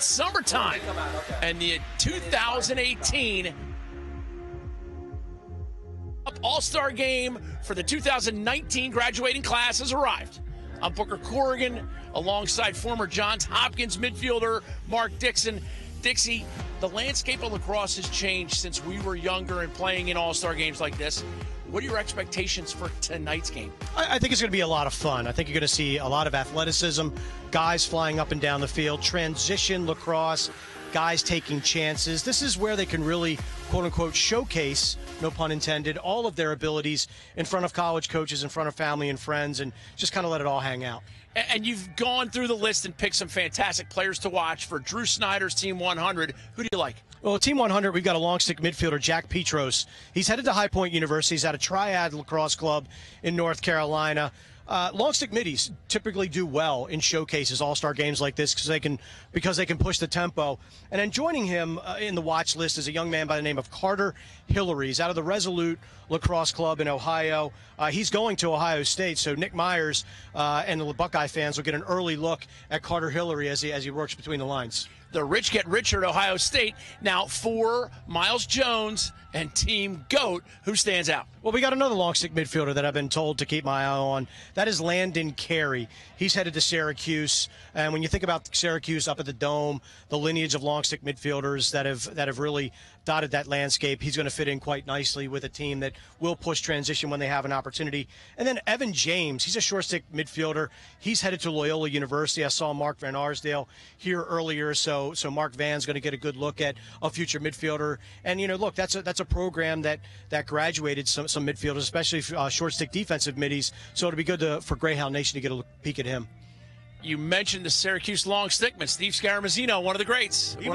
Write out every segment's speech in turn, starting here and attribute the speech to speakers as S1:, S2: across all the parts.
S1: It's summertime, and the 2018 All-Star Game for the 2019 graduating class has arrived. I'm Booker Corrigan, alongside former Johns Hopkins midfielder Mark DIxon. Dixie, the landscape of lacrosse has changed since we were younger and playing in all-star games like this. What are your expectations for tonight's game?
S2: I think it's going to be a lot of fun. I think you're going to see a lot of athleticism, guys flying up and down the field, transition lacrosse, guys taking chances. This is where they can really, quote-unquote, showcase, no pun intended, all of their abilities in front of college coaches, in front of family and friends, and just kind of let it all hang out.
S1: And you've gone through the list and picked some fantastic players to watch for Drew Snyder's Team 100. Who do you like?
S2: Well, Team 100, we've got a long stick midfielder, Jack Petros. He's headed to High Point University. He's at a Triad Lacrosse Club in North Carolina. Long stick middies typically do well in showcases, all-star games like this, because they can push the tempo. And then joining him in the watch list is a young man by the name of Carter Hillary. He's out of the Resolute Lacrosse Club in Ohio. He's going to Ohio State, so Nick Myers and the Buckeye fans will get an early look at Carter Hillary as he works between the lines.
S1: The rich get richer at Ohio State. Now for Miles Jones and Team GOAT, who stands out?
S2: Well, we got another long stick midfielder that I've been told to keep my eye on. That is Landon Carey. He's headed to Syracuse. And when you think about Syracuse up at the Dome, the lineage of long stick midfielders that have really dotted that landscape, he's going to fit in quite nicely with a team that will push transition when they have an opportunity. And then Evan James, he's a short stick midfielder. He's headed to Loyola University. I saw Mark Van Arsdale here earlier, so Mark Van's going to get a good look at a future midfielder. And look, that's a program that graduated some midfielders, especially short stick defensive middies. So it'll be good for Greyhound Nation to get a peek at him.
S1: You mentioned the Syracuse long stickman, Steve Scaramazino, one of the greats.
S2: He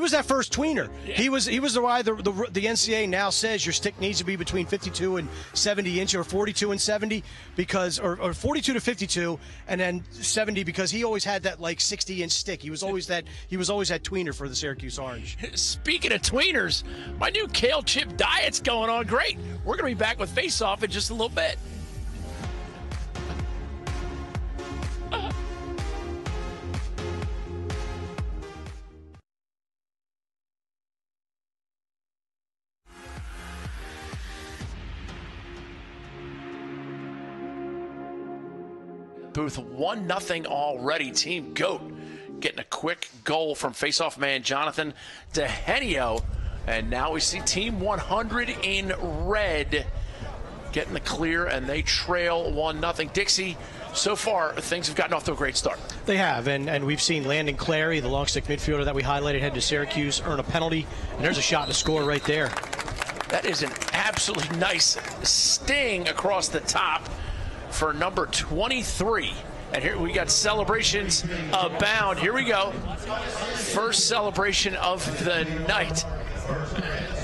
S2: was that first tweener.
S1: Yeah.
S2: He was the why the NCAA now says your stick needs to be between 52 and 70 inches, or 42 and 70, because or 42 to 52, and then 70 because he always had that like 60-inch stick. He was always that tweener for the Syracuse Orange.
S1: Speaking of tweeners, my new kale chip diet's going on great. We're going to be back with Face Off in just a little bit. Booth 1-0 already. Team GOAT getting a quick goal from face-off man Jonathan DeHenio. And now we see Team 100 in red getting the clear, and they trail 1-0. Dixie, so far things have gotten off to a great start.
S2: They have, and we've seen Landon Clary, the long stick midfielder that we highlighted, head to Syracuse, earn a penalty, and there's a shot to score right there.
S1: That is an absolutely nice sting across the top for number 23. And here we got celebrations abound. Here we go. First celebration of the night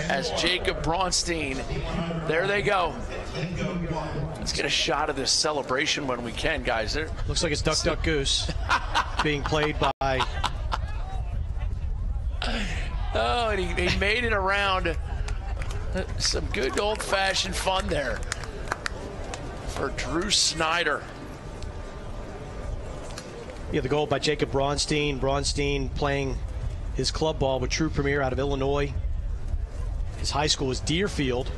S1: as Jacob Braunstein. There they go. Let's get a shot of this celebration when we can, guys. There
S2: looks like it's Duck Duck Goose being played by.
S1: Oh, and he made it around. Some good old-fashioned fun there for Drew Snyder.
S2: Yeah, the goal by Jacob Braunstein. Braunstein playing his club ball with True Premier out of Illinois. His high school is Deerfield.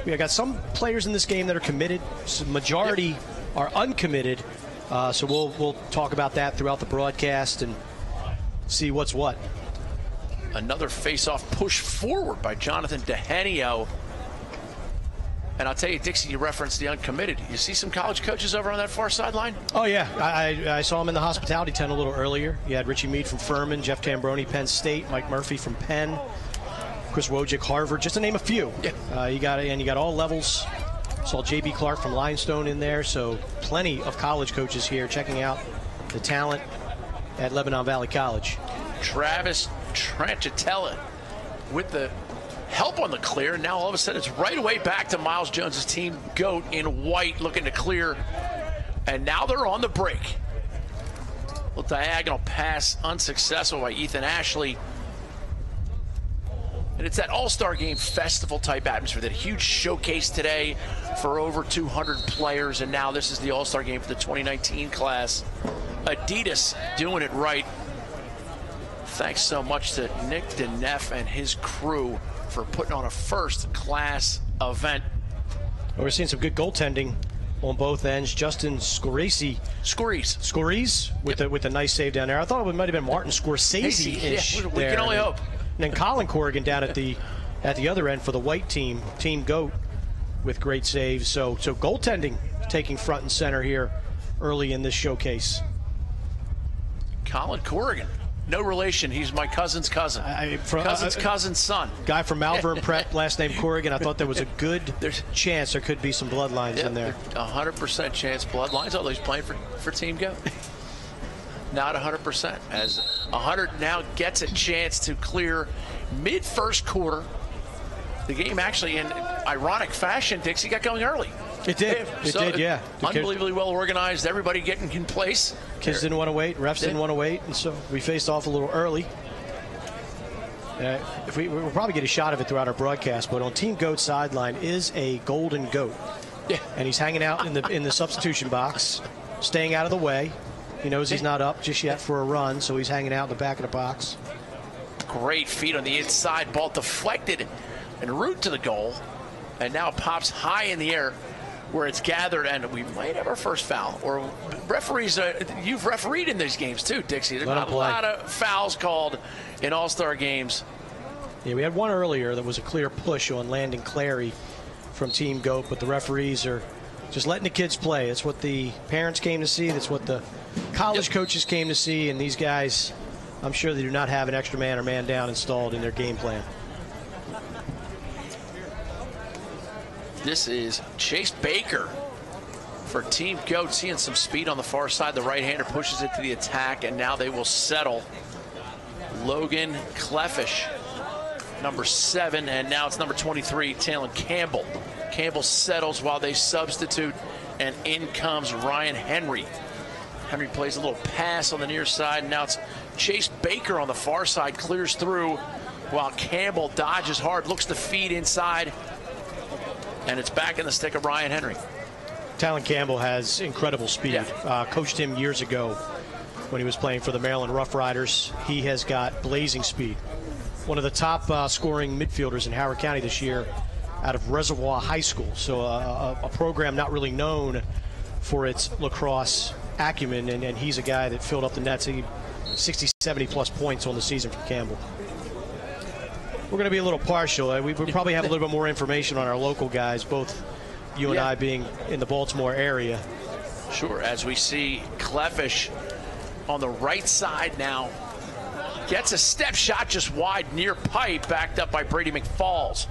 S2: We got some players in this game that are committed. Some majority are uncommitted. So we'll talk about that throughout the broadcast and see what's what.
S1: Another face-off push forward by Jonathan DeHenio. And I'll tell you, Dixie, you referenced the uncommitted. You see some college coaches over on that far sideline?
S2: Oh, yeah. I saw him in the hospitality tent a little earlier. You had Richie Meade from Furman, Jeff Tambroni, Penn State, Mike Murphy from Penn, Chris Wojcik, Harvard, just to name a few. Yeah. You got all levels. Saw J.B. Clark from Limestone in there, so plenty of college coaches here checking out the talent at Lebanon Valley College.
S1: Travis Tranchatella with the help on the clear. Now all of a sudden it's right away back to Miles Jones' Team GOAT in white looking to clear. And now they're on the break. Little diagonal pass unsuccessful by Ethan Ashley. And it's that all-star game festival type atmosphere, that huge showcase today for over 200 players. And now this is the all-star game for the 2019 class. Adidas doing it right Thanks so much to Nick DeNeff and his crew for putting on a first-class event.
S2: Well, we're seeing some good goaltending on both ends. Justin Scorise with a nice save down there. I thought it might have been Martin Scorsese-ish.
S1: Yeah, we can only hope.
S2: And then Colin Corrigan down at the other end for the white team, Team Goat, with great saves. So goaltending taking front and center here early in this showcase.
S1: Colin Corrigan, no relation. He's my cousin's cousin. Cousin's son.
S2: Guy from Malvern Prep, last name Corrigan. I thought there was a good chance there could be some bloodlines in there.
S1: 100% chance bloodlines, although he's playing for Team Go. Not 100%, as 100 now gets a chance to clear mid-first quarter. The game actually, in ironic fashion, Dixie, got going early.
S2: It did. It did, yeah.
S1: Unbelievably well organized. Everybody getting in place.
S2: Kids didn't want to wait. Refs didn't want to wait, and so we faced off a little early. We'll probably get a shot of it throughout our broadcast, but on Team Goat's sideline is a golden goat.
S1: Yeah.
S2: And he's hanging out in the substitution box, staying out of the way. He knows he's not up just yet for a run, so he's hanging out in the back of the box.
S1: Great feet on the inside. Ball deflected en route to the goal, and now pops high in the air where it's gathered, and we might have our first foul. Or referees, you've refereed in these games too, Dixie. There's not a lot of fouls called in All-Star games.
S2: Yeah, we had one earlier that was a clear push on Landon Clary from Team Goat, but the referees are just letting the kids play. That's what the parents came to see. That's what the college coaches came to see, and these guys, I'm sure they do not have an extra man or man down installed in their game plan.
S1: This is Chase Baker for Team Goat, seeing some speed on the far side. The right-hander pushes it to the attack, and now they will settle. Logan Cleffish, number 7, and now it's number 23, Talon Campbell. Campbell settles while they substitute, and in comes Ryan Henry. Henry plays a little pass on the near side, and now it's Chase Baker on the far side, clears through, while Campbell dodges hard, looks to feed inside, and it's back in the stick of Ryan Henry.
S2: Talon Campbell has incredible speed.
S1: Yeah.
S2: Coached him years ago when he was playing for the Maryland Rough Riders. He has got blazing speed. One of the top scoring midfielders in Howard County this year out of Reservoir High School. So a program not really known for its lacrosse acumen, and he's a guy that filled up the nets. He 60, 70 plus points on the season from Campbell. We're going to be a little partial. We probably have a little bit more information on our local guys, both you and I being in the Baltimore area.
S1: Sure, as we see Cleffish on the right side now. Gets a step shot just wide near pipe, backed up by Brady McFalls.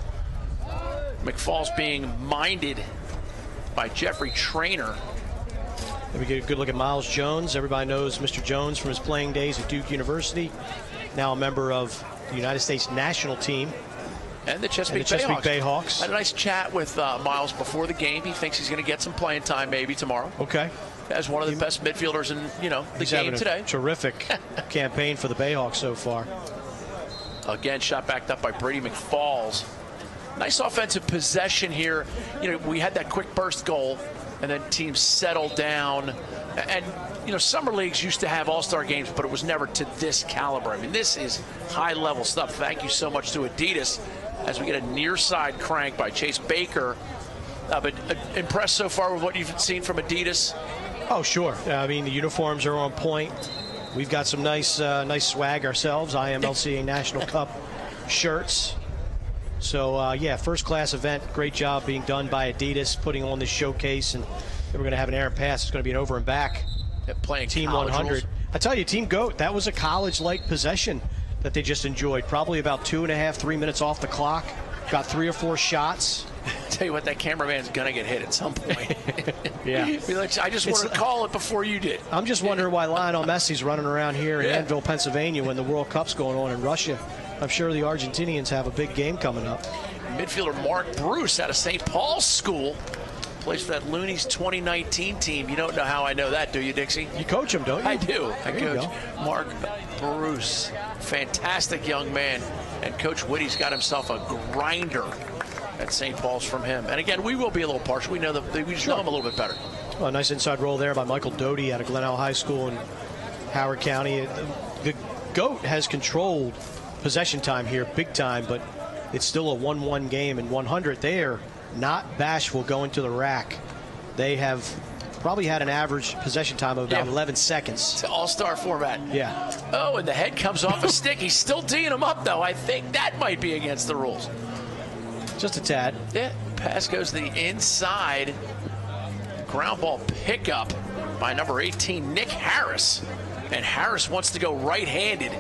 S1: McFalls being minded by Jeffrey Traynor.
S2: And we get a good look at Miles Jones. Everybody knows Mr. Jones from his playing days at Duke University. Now a member of the United States national team.
S1: And the Chesapeake
S2: Bayhawks.
S1: Had a nice chat with Miles before the game. He thinks he's going to get some playing time maybe tomorrow.
S2: Okay.
S1: As one of the best midfielders in the game today.
S2: Terrific campaign for the Bayhawks so far.
S1: Again, shot backed up by Brady McFalls. Nice offensive possession here. We had that quick burst goal, and then teams settled down. And summer leagues used to have all-star games, but it was never to this caliber. I mean, this is high-level stuff. Thank you so much to Adidas as we get a near-side crank by Chase Baker. But impressed so far with what you've seen from Adidas?
S2: Oh, sure. I mean, the uniforms are on point. We've got some nice swag ourselves, IMLCA National Cup shirts. So, yeah, first-class event. Great job being done by Adidas, putting on this showcase. And we're going to have an air and pass. It's going to be an over and back.
S1: Playing
S2: Team 100. Rules. I tell you, Team Goat, that was a college-like possession that they just enjoyed. Probably about 2.5, 3 minutes off the clock. Got 3 or 4 shots.
S1: Tell you what, that cameraman's going to get hit at some point.
S2: Yeah.
S1: I just wanted to call it before you did.
S2: I'm just wondering why Lionel Messi's running around here in Annville, Pennsylvania when the World Cup's going on in Russia. I'm sure the Argentinians have a big game coming up.
S1: Midfielder Mark Bruce out of St. Paul's School. Plays for that Looney's 2019 team. You don't know how I know that, do you, Dixie?
S2: You coach him, don't you?
S1: I do. I coach Mark Bruce. Fantastic young man. And Coach Whitty's got himself a grinder at St. Paul's from him. And again, we will be a little partial. We know we just know him a little bit better.
S2: Well, a nice inside roll there by Michael Doty out of Glenelg High School in Howard County. Good GOAT has controlled possession time here big time, but it's still a 1-1 game. And 100, they are not bashful going to the rack. They have probably had an average possession time of about 11 seconds.
S1: It's an all-star format.
S2: Yeah.
S1: Oh, and the head comes off a stick. He's still D'ing him up, though. I think that might be against the rules.
S2: Just a tad.
S1: Yeah, pass goes to the inside. Ground ball pickup by number 18, Nick Harris. And Harris wants to go right-handed.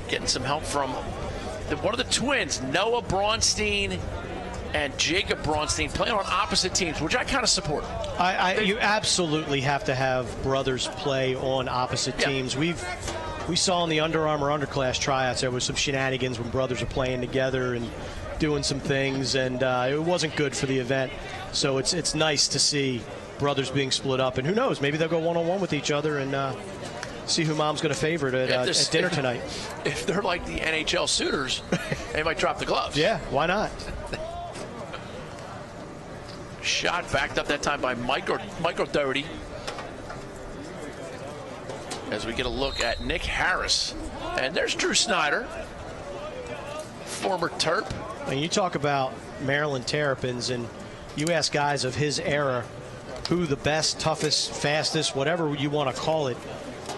S1: Getting some help from one of the twins, Noah Braunstein and Jacob Braunstein, playing on opposite teams, which I kind of support.
S2: You absolutely have to have brothers play on opposite teams. We saw in the Under Armour underclass tryouts there was some shenanigans when brothers are playing together and doing some things, and it wasn't good for the event. So it's nice to see brothers being split up, and who knows, maybe they'll go one-on-one with each other and see who mom's going to favorite at dinner tonight.
S1: If they're like the NHL suitors, they might drop the gloves.
S2: Yeah, why not?
S1: Shot backed up that time by Michael Doherty. As we get a look at Nick Harris. And there's Drew Snyder, former Terp.
S2: And you talk about Maryland Terrapins, and you ask guys of his era who the best, toughest, fastest, whatever you want to call it,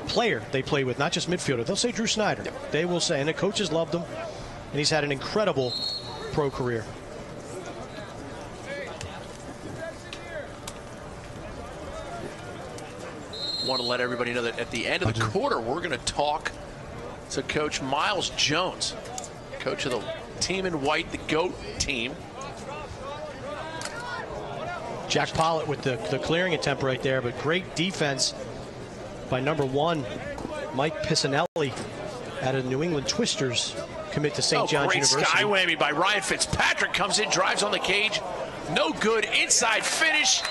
S2: player they play with, not just midfielder. They'll say Drew Snyder. Yep. They will say, and the coaches loved him, and he's had an incredible pro career.
S1: Want to let everybody know that at the end of the quarter, we're going to talk to Coach Miles Jones, coach of the team in white, the GOAT team.
S2: Jack Pollitt with the clearing attempt right there, but great defense by number 1, Mike Piscinelli, out of the New England Twisters, commit to St. John's University.
S1: Great sky whammy by Ryan Fitzpatrick, comes in, drives on the cage. No good, inside finish.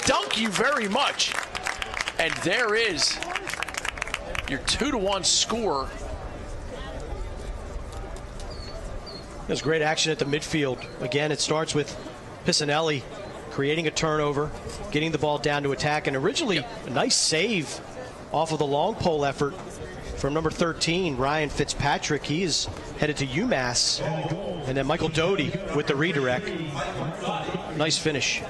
S1: Dunk you very much. And there is your 2-1 score.
S2: There's great action at the midfield. Again, it starts with Piscinelli creating a turnover, getting the ball down to attack, and originally a nice save off of the long pole effort from number 13, Ryan Fitzpatrick. He is headed to UMass. And then Michael Doty with the redirect. Nice finish.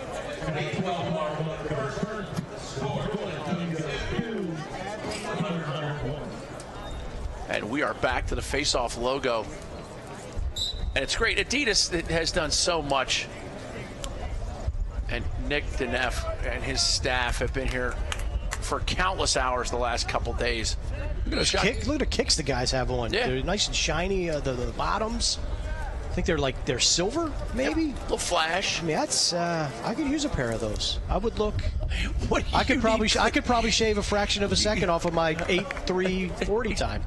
S1: And we are back to the face-off logo. And it's great. Adidas has done so much. And Nick Denef and his staff have been here for countless hours the last couple days.
S2: Look at the kicks the guys have on. Yeah. They're nice and shiny, the bottoms. I think they're silver, maybe?
S1: Yep. A little flash.
S2: I mean, that's I could use a pair of those. I would look.
S1: What
S2: I could probably shave a fraction of a second off of my 8.340 time.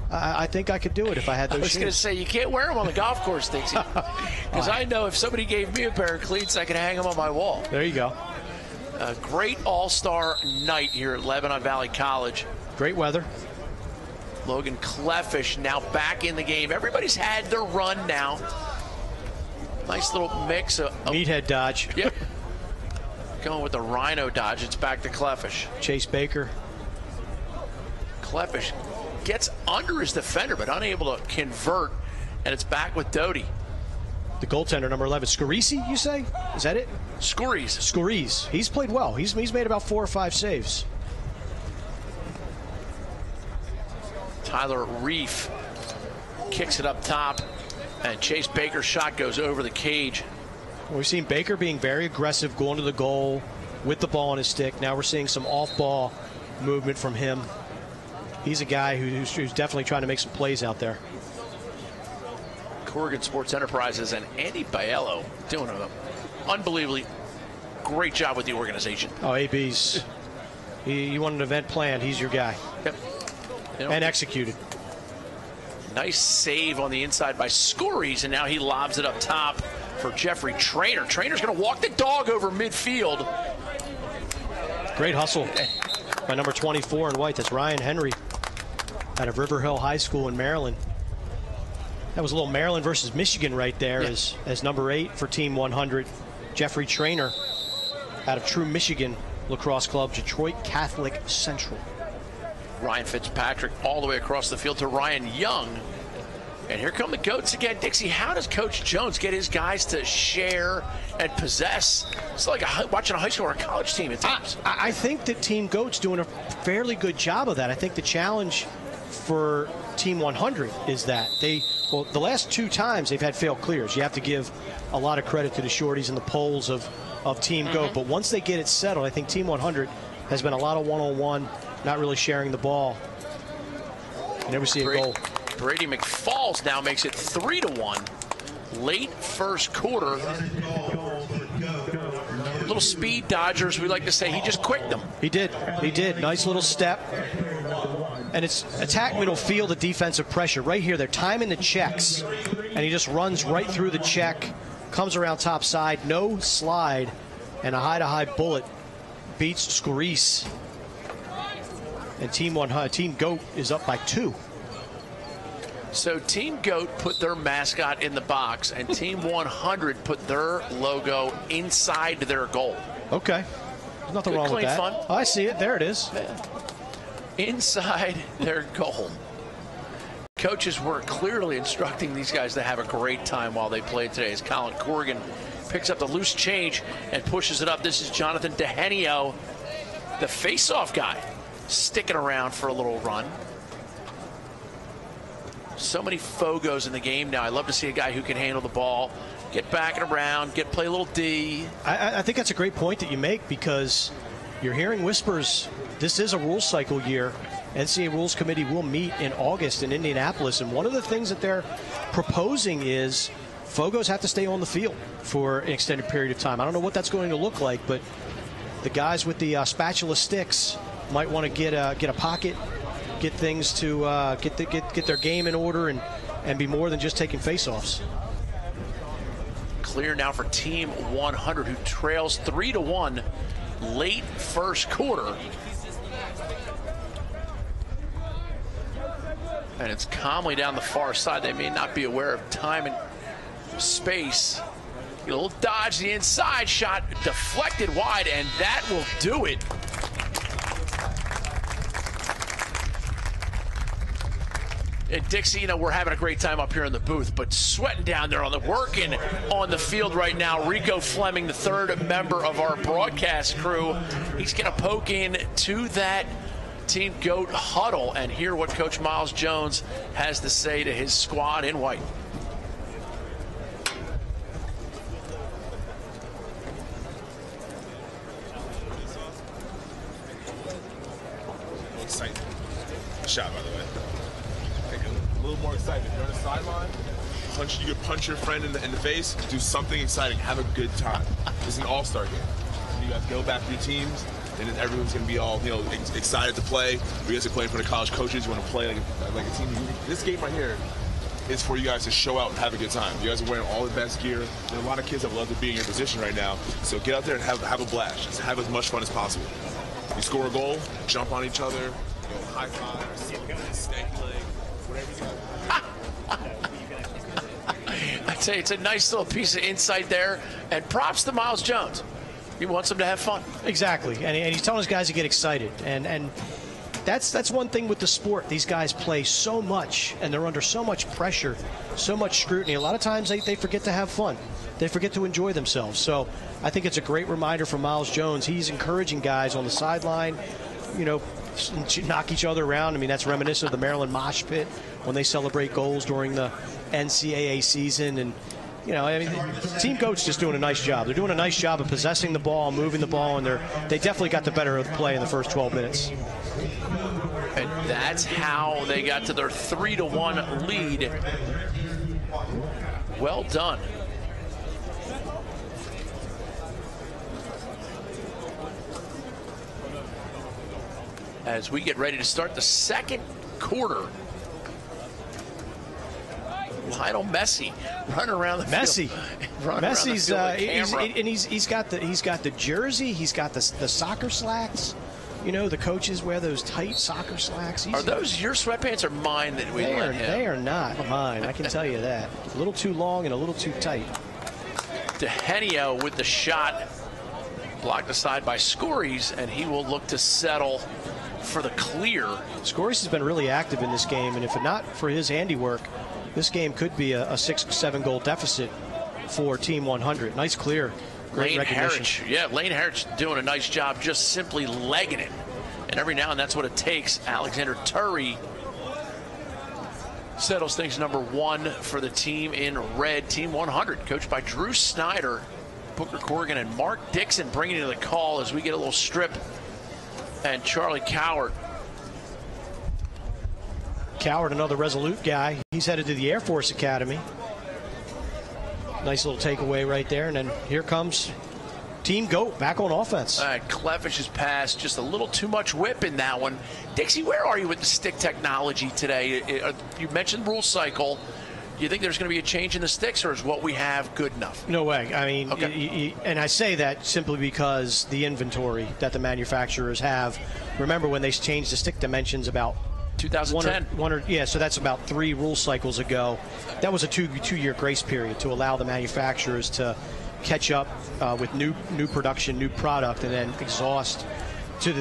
S2: I think I could do it if I had those shoes.
S1: I was going to say, you can't wear them on the golf course, Dixie. Because I know if somebody gave me a pair of cleats, I could hang them on my wall.
S2: There you go.
S1: A great all-star night here at Lebanon Valley College.
S2: Great weather.
S1: Logan Cleffish now back in the game. Everybody's had their run now. Nice little mix of
S2: meathead dodge.
S1: Yep. Going with the rhino dodge. It's back to Cleffish.
S2: Chase Baker.
S1: Cleffish gets under his defender, but unable to convert, and it's back with Doty.
S2: The goaltender, number 11, Scarisi, you say? Is that it? Scoriz. He's played well. He's made about 4 or 5 saves.
S1: Tyler Reef kicks it up top, and Chase Baker's shot goes over the cage.
S2: We've seen Baker being very aggressive, going to the goal with the ball on his stick. Now we're seeing some off-ball movement from him. He's a guy who's definitely trying to make some plays out there.
S1: Corrigan Sports Enterprises and Andy Biello doing an unbelievably great job with the organization.
S2: Oh, AB's. You want an event planned, he's your guy.
S1: Yep.
S2: And executed.
S1: Nice save on the inside by Scoriz, and now he lobs it up top for Jeffrey Trainer. Trainer's going to walk the dog over midfield.
S2: Great hustle by number 24 in white. That's Ryan Henry out of River Hill High School in Maryland. That was a little Maryland versus Michigan right there, yeah. as number 8 for Team 100. Jeffrey Trainer out of True Michigan Lacrosse Club, Detroit Catholic Central.
S1: Ryan Fitzpatrick all the way across the field to Ryan Young. And here come the Goats again. Dixie, how does Coach Jones get his guys to share and possess? It's like watching a high school or a college team at times.
S2: I think that Team Goats doing a fairly good job of that. I think the challenge for Team 100 is that the last 2 times they've had failed clears. You have to give a lot of credit to the shorties and the poles of Team Goat. But once they get it settled, I think Team 100 has been a lot of one-on-one, not really sharing the ball. You never see a goal.
S1: Brady McFalls now makes it 3-1. Late first quarter. Little speed Dodgers, we like to say. He just quicked them.
S2: He did. Nice little step. And it's attack middle field, the defensive pressure. Right here, they're timing the checks. And he just runs right through the check, comes around top side, no slide, and a high-to-high bullet beats Scorice. And Team Goat is up by 2.
S1: So Team Goat put their mascot in the box, and Team 100 put their logo inside their goal.
S2: Okay. There's nothing wrong with that.
S1: Fun.
S2: Oh, I see it. There it is.
S1: Yeah. Inside their goal. Coaches were clearly instructing these guys to have a great time while they played today as Colin Corrigan picks up the loose change and pushes it up. This is Jonathan DeHenio, the face-off guy, sticking around for a little run. So many Fogos in the game now. I love to see a guy who can handle the ball, get back and around, play a little D.
S2: I think that's a great point that you make, because you're hearing whispers. This is a rules cycle year. NCAA Rules Committee will meet in August in Indianapolis, and one of the things that they're proposing is Fogos have to stay on the field for an extended period of time. I don't know what that's going to look like, but the guys with the spatula sticks might want to get a pocket, get things to get their game in order, and be more than just taking face-offs.
S1: Clear now for Team 100, who trails 3-1 late first quarter. And it's calmly down the far side. They may not be aware of time and space. Get a little dodge, the inside shot deflected wide, and that will do it. And Dixie, you know, we're having a great time up here in the booth, but sweating down there working on the field right now. Rico Fleming, the third member of our broadcast crew, he's going to poke in to that Team Goat huddle and hear what Coach Miles Jones has to say to his squad in white.
S3: Excitement. Shot, by the way. A little more excitement. You're on the sideline. You could punch your friend in the face. Do something exciting. Have a good time. It's an all-star game. You guys go back to your teams, and then everyone's going to be all, excited to play. You guys are playing for the college coaches. You want to play like a team. This game right here is for you guys to show out and have a good time. You guys are wearing all the best gear. There are a lot of kids that would love to be in your position right now. So get out there and have a blast. Just have as much fun as possible. You score a goal, jump on each other, high five, snake leg, whatever you got.
S1: I'd say it's a nice little piece of insight there, and props to Miles Jones. He wants them to have fun.
S2: Exactly, and he's telling his guys to get excited, and that's one thing with the sport. These guys play so much, and they're under so much pressure, so much scrutiny. A lot of times they forget to have fun. They forget to enjoy themselves. So I think it's a great reminder for Miles Jones. He's encouraging guys on the sideline, knock each other around. I mean, that's reminiscent of the Maryland mosh pit when they celebrate goals during the NCAA season. And Team Goat's just doing a nice job. They're doing a nice job of possessing the ball, moving the ball, and they definitely got the better of the play in the first 12 minutes.
S1: And that's how they got to their 3-1 lead. Well done. As we get ready to start the second quarter, Lionel Messi running around the
S2: Messi.
S1: field.
S2: Messi's he's got the jersey, he's got the soccer slacks. The coaches wear those tight soccer slacks.
S1: Are those your sweatpants or mine that we let him?
S2: They are not mine, I can tell you that. A little too long and a little too tight.
S1: DeHenio with the shot, blocked aside by Scorice, and he will look to settle for the clear.
S2: Scoris has been really active in this game, and if not for his handiwork, this game could be a 6-7 goal deficit for Team 100. Nice clear. Great recognition.
S1: Lane Harris doing a nice job just simply legging it. And every now and that's what it takes. Alexander Turry settles things number 1 for the team in red. Team 100, coached by Drew Snyder, Booker Corrigan, and Mark DIxon bringing to the call as we get a little strip. And Charlie Coward.
S2: Coward, another resolute guy. He's headed to the Air Force Academy. Nice little takeaway right there. And then here comes Team GOAT back on offense.
S1: Clevish's pass, just a little too much whip in that one. Dixie, where are you with the stick technology today? You mentioned rule cycle. Do you think there's going to be a change in the sticks, or is what we have good enough?
S2: No way. I mean,
S1: okay.
S2: And I say that simply because the inventory that the manufacturers have. Remember when they changed the stick dimensions about
S1: 2010.
S2: So that's about 3 rule cycles ago. That was a two-year grace period to allow the manufacturers to catch up with new production, new product, and then exhaust to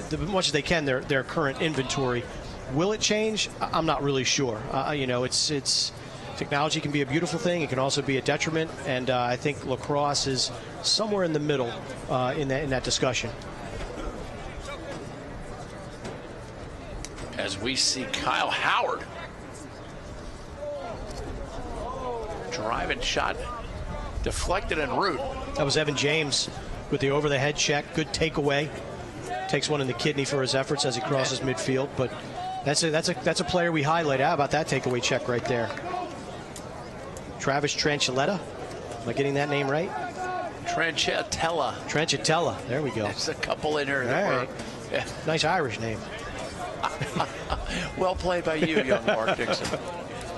S2: the much as they can their current inventory. Will it change? I'm not really sure. It's technology can be a beautiful thing. It can also be a detriment, and I think lacrosse is somewhere in the middle in that discussion.
S1: As we see Kyle Howard driving shot deflected en route.
S2: That was Evan James with the over-the-head check. Good takeaway. Takes one in the kidney for his efforts as he crosses midfield. But that's a player we highlight. How about that takeaway check right there? Travis Tranchiletta. Am I getting that name right?
S1: Tranchitella.
S2: There we go.
S1: There's a couple in here.
S2: All right.
S1: Yeah.
S2: Nice Irish name.
S1: Well played by you, young Mark DIxon.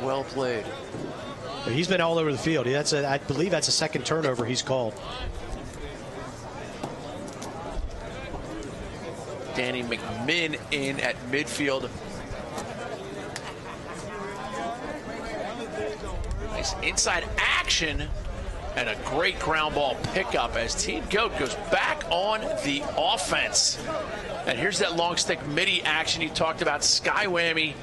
S1: Well played.
S2: He's been all over the field. I believe that's a second turnover he's called.
S1: Danny McMinn in at midfield. Nice inside action and a great ground ball pickup as Team GOAT goes back on the offense. And here's that long stick midi action you talked about. Sky whammy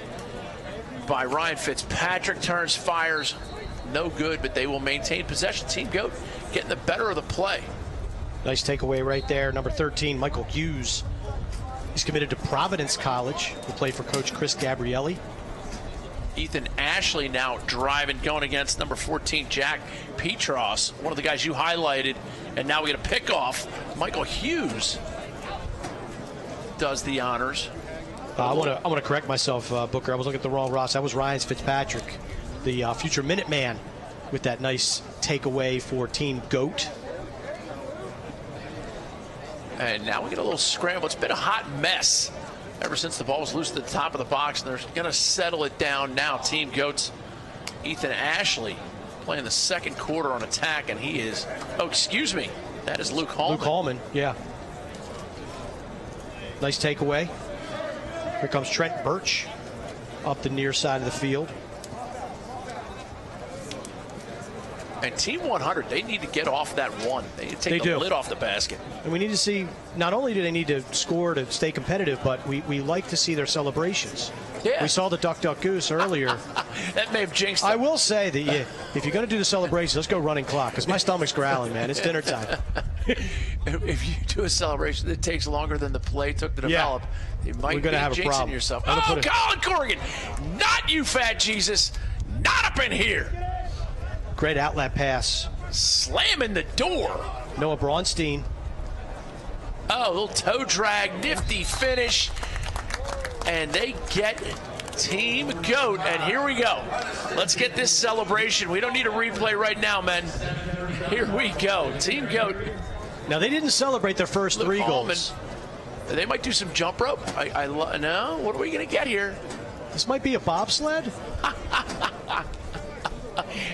S1: by Ryan Fitzpatrick. Turns, fires. No good, but they will maintain possession. Team GOAT getting the better of the play.
S2: Nice takeaway right there. Number 13, Michael Hughes. He's committed to Providence College. Will play for Coach Chris Gabrielli.
S1: Ethan Ashley now driving, going against number 14, Jack Petros, one of the guys you highlighted. And now we get a pickoff. Michael Hughes does the honors.
S2: I want to correct myself, Booker. I was looking at the wrong Ross. That was Ryan Fitzpatrick, the future Minuteman, with that nice takeaway for Team GOAT.
S1: And now we get a little scramble. It's been a hot mess ever since the ball was loose at the top of the box, and they're going to settle it down now. Team GOAT's Ethan Ashley playing the second quarter on attack, and he is, that is Luke Hallman.
S2: Luke Hallman, yeah. Nice takeaway. Here comes Trent Birch up the near side of the field.
S1: And Team 100, they need to get off that one. They need to take the lid off the basket.
S2: And we need to see, not only do they need to score to stay competitive, but we like to see their celebrations.
S1: Yeah.
S2: We saw the Duck Duck Goose earlier.
S1: That may have jinxed them.
S2: I will say that if you're going to do the celebration, let's go running clock, because my stomach's growling, man. It's dinner time.
S1: If you do a celebration that takes longer than the play took to develop, you might be jinxing yourself. Oh, Colin Corrigan! Not you, fat Jesus! Not up in here!
S2: Great outlet pass.
S1: Slamming the door.
S2: Noah Braunstein.
S1: Oh, a little toe drag, nifty finish. And they get Team GOAT. And here we go. Let's get this celebration. We don't need a replay right now, men. Here we go. Team GOAT.
S2: Now, they didn't celebrate their first three goals.
S1: They might do some jump rope. No, what are we going to get here?
S2: This might be a bobsled.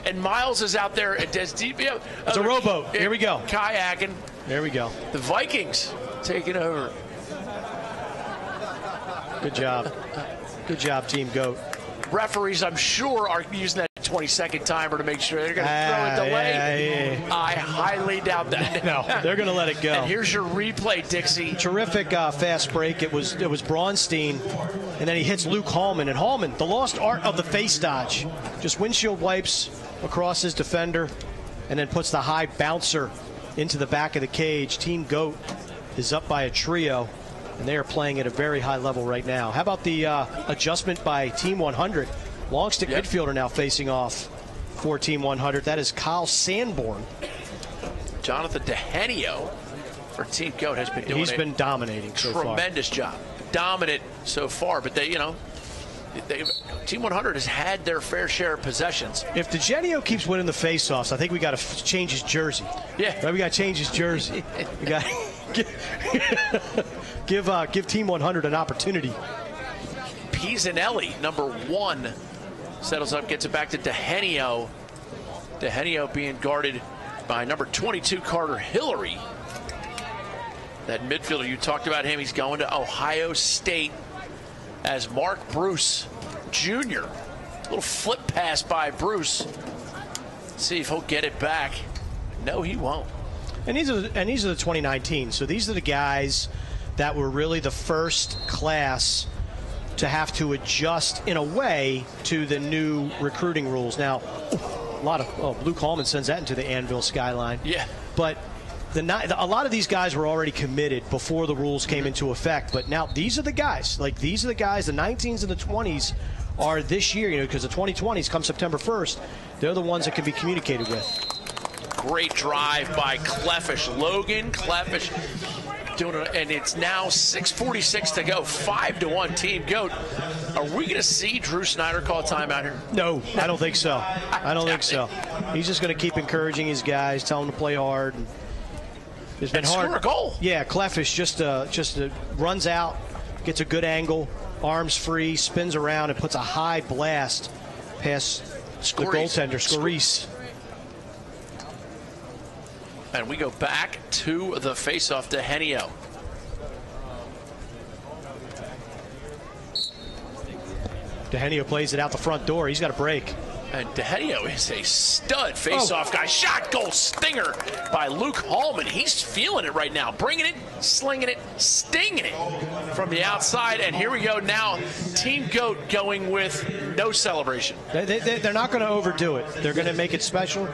S1: And Miles is out there at deep.
S2: It's a rowboat. Here we go.
S1: Kayaking.
S2: There we go.
S1: The Vikings taking over.
S2: Good job. Good job, Team GOAT.
S1: Referees, I'm sure, are using that 20-second timer to make sure they're going to throw a delay.
S2: Yeah.
S1: I highly doubt that.
S2: No, they're going to let it go.
S1: And here's your replay, Dixie.
S2: Terrific fast break. It was Braunstein, and then he hits Luke Hallman. And Hallman, the lost art of the face dodge, just windshield wipes across his defender, and then puts the high bouncer into the back of the cage. Team GOAT is up by a trio, and they are playing at a very high level right now. How about the adjustment by Team 100? Long stick midfielder now facing off for Team 100. That is Kyle Sanborn.
S1: Jonathan DeHenio for Team GOAT has been doing
S2: He's been dominating so far.
S1: Tremendous job. Dominant so far, but Team 100 has had their fair share of possessions.
S2: If DeGenio keeps winning the faceoffs, I think we got to change his jersey.
S1: Yeah.
S2: Right, we got to change his jersey. We got give Team 100 an opportunity.
S1: Pisanelli, number 1, settles up, gets it back to DeHenio. DeHenio being guarded by number 22, Carter Hillary. That midfielder, you talked about him. He's going to Ohio State as Mark Bruce Jr. Little flip pass by Bruce. See if he'll get it back. No, he won't.
S2: And these are the 2019. So these are the guys that were really the first class to have to adjust in a way to the new recruiting rules. Now, a lot of Luke Hallman sends that into the Anvil skyline.
S1: Yeah.
S2: But a lot of these guys were already committed before the rules came into effect. But now these are the guys. These are the guys. The 19s and the 20s are this year. Because the 2020s come September 1st. They're the ones that can be communicated with.
S1: Great drive by Cleffish. Logan Cleffish doing it, and it's now 6:46 to go. 5-1 Team GOAT. Are we going to see Drew Snyder call a timeout here?
S2: No, I don't think so. I don't think so. He's just going to keep encouraging his guys, tell them to play hard. It's been hard.
S1: Score a goal.
S2: Yeah, Cleffish just runs out, gets a good angle, arms free, spins around, and puts a high blast past the goaltender, Scorice.
S1: And we go back to the faceoff to DeHenio.
S2: DeHenio plays it out the front door. He's got a break.
S1: And DeHenio is a stud face-off guy. Shot goal stinger by Luke Hallman. He's feeling it right now. Bringing it, slinging it, stinging it from the outside. And here we go now. Team GOAT going with no celebration.
S2: They're not going to overdo it. They're going to make it special.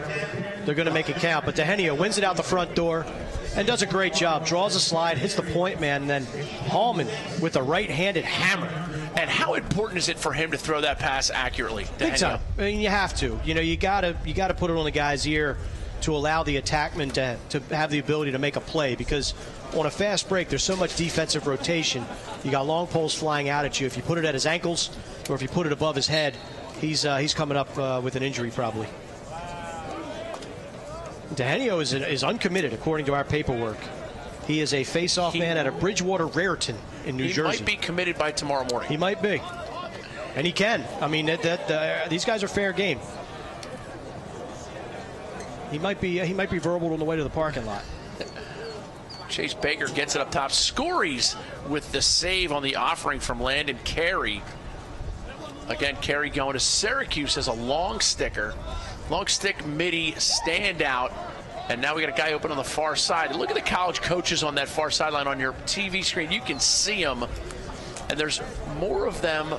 S2: They're going to make it count. But DeHenio wins it out the front door and does a great job. Draws a slide, hits the point man, and then Hallman with a right-handed hammer.
S1: And how important is it for him to throw that pass accurately?
S2: Big time. I mean, you have to. You gotta put it on the guy's ear to allow the attackman to have the ability to make a play, because on a fast break, there's so much defensive rotation. You got long poles flying out at you. If you put it at his ankles or if you put it above his head, he's coming up with an injury probably. DeHenio is uncommitted according to our paperwork. He is a face-off man out of Bridgewater Raritan in New Jersey.
S1: He might be committed by tomorrow morning.
S2: He might be. And he can. I mean, these guys are fair game. He might be verbal on the way to the parking lot.
S1: Chase Baker gets it up top. Scores with the save on the offering from Landon Carey. Again, Carey going to Syracuse as a long sticker. Long stick midi standout. And now we got a guy open on the far side. Look at the college coaches on that far sideline on your TV screen. You can see them. And there's more of them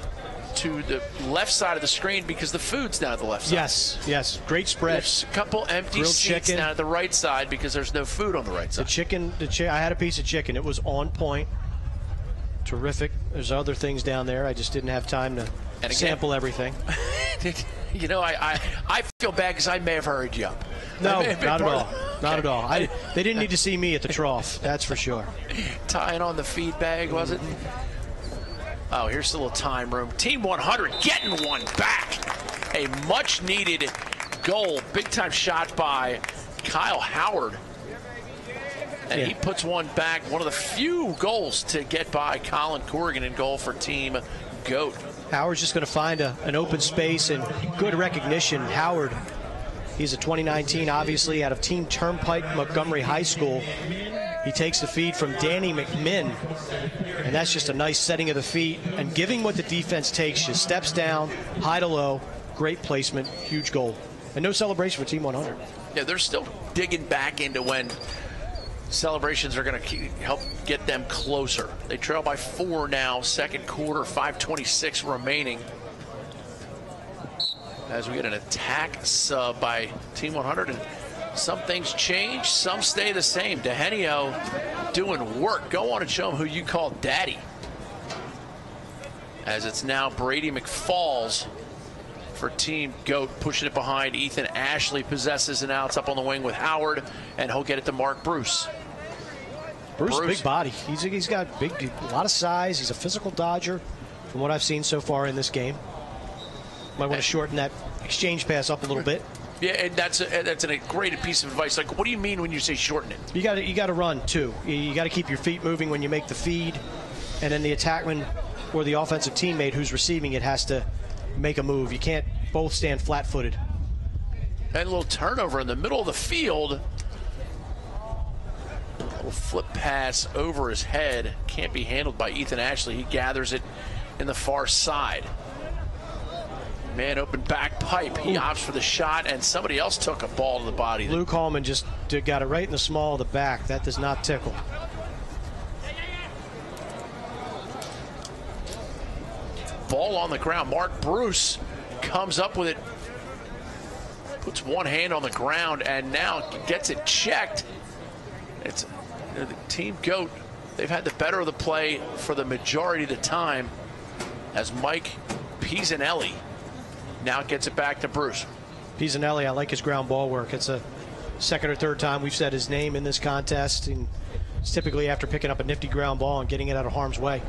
S1: to the left side of the screen because the food's down at the left side.
S2: Yes. Great spread.
S1: There's a couple empty
S2: Grilled
S1: seats
S2: chicken
S1: down at the right side because there's no food on the right side.
S2: I had a piece of chicken. It was on point. Terrific. There's other things down there. I just didn't have time to sample everything.
S1: I feel bad because I may have hurried you up.
S2: No, not at all. Not at all. They didn't need to see me at the trough, that's for sure.
S1: Tying on the feed bag, was it? Oh, here's the little time room. Team 100 getting one back. A much-needed goal. Big-time shot by Kyle Howard. And he puts one back. One of the few goals to get by Colin Corrigan in goal for Team GOAT.
S2: Howard's just going to find an open space and good recognition. Howard, he's a 2019, obviously, out of Team Turnpike Montgomery High School. He takes the feed from Danny McMinn, and that's just a nice setting of the feet and giving what the defense takes. Just steps down, high to low, great placement, huge goal. And no celebration for Team 100.
S1: Yeah, they're still digging back into when celebrations are going to help get them closer. They trail by 4 now, second quarter, 5:26 remaining. As we get an attack sub by Team 100, and some things change, some stay the same. Dehenio doing work. Go on and show him who you call daddy. As it's now Brady McFalls for Team GOAT, pushing it behind. Ethan Ashley possesses, and now it's up on the wing with Howard, and he'll get it to Mark Bruce.
S2: Bruce, big body. He's got a lot of size. He's a physical dodger from what I've seen so far in this game. Might want to shorten that exchange pass up a little bit.
S1: Yeah, and that's a great piece of advice. Like, what do you mean when you say shorten it?
S2: You got to run too. You got to keep your feet moving when you make the feed, and then the attackman or the offensive teammate who's receiving it has to make a move. You can't both stand flat-footed.
S1: And a little turnover in the middle of the field. A little flip pass over his head. Can't be handled by Ethan Ashley. He gathers it in the far side. Man, open back pipe. He opts for the shot, and somebody else took a ball to the body.
S2: Luke Hallman just got it right in the small of the back. That does not tickle.
S1: Ball on the ground. Mark Bruce comes up with it, puts one hand on the ground, and now gets it checked. It's the Team GOAT. They've had the better of the play for the majority of the time, as Mike Pisanelli now gets it back to Bruce.
S2: Pisanelli, I like his ground ball work. It's a second or third time we've said his name in this contest, and it's typically after picking up a nifty ground ball and getting it out of harm's way.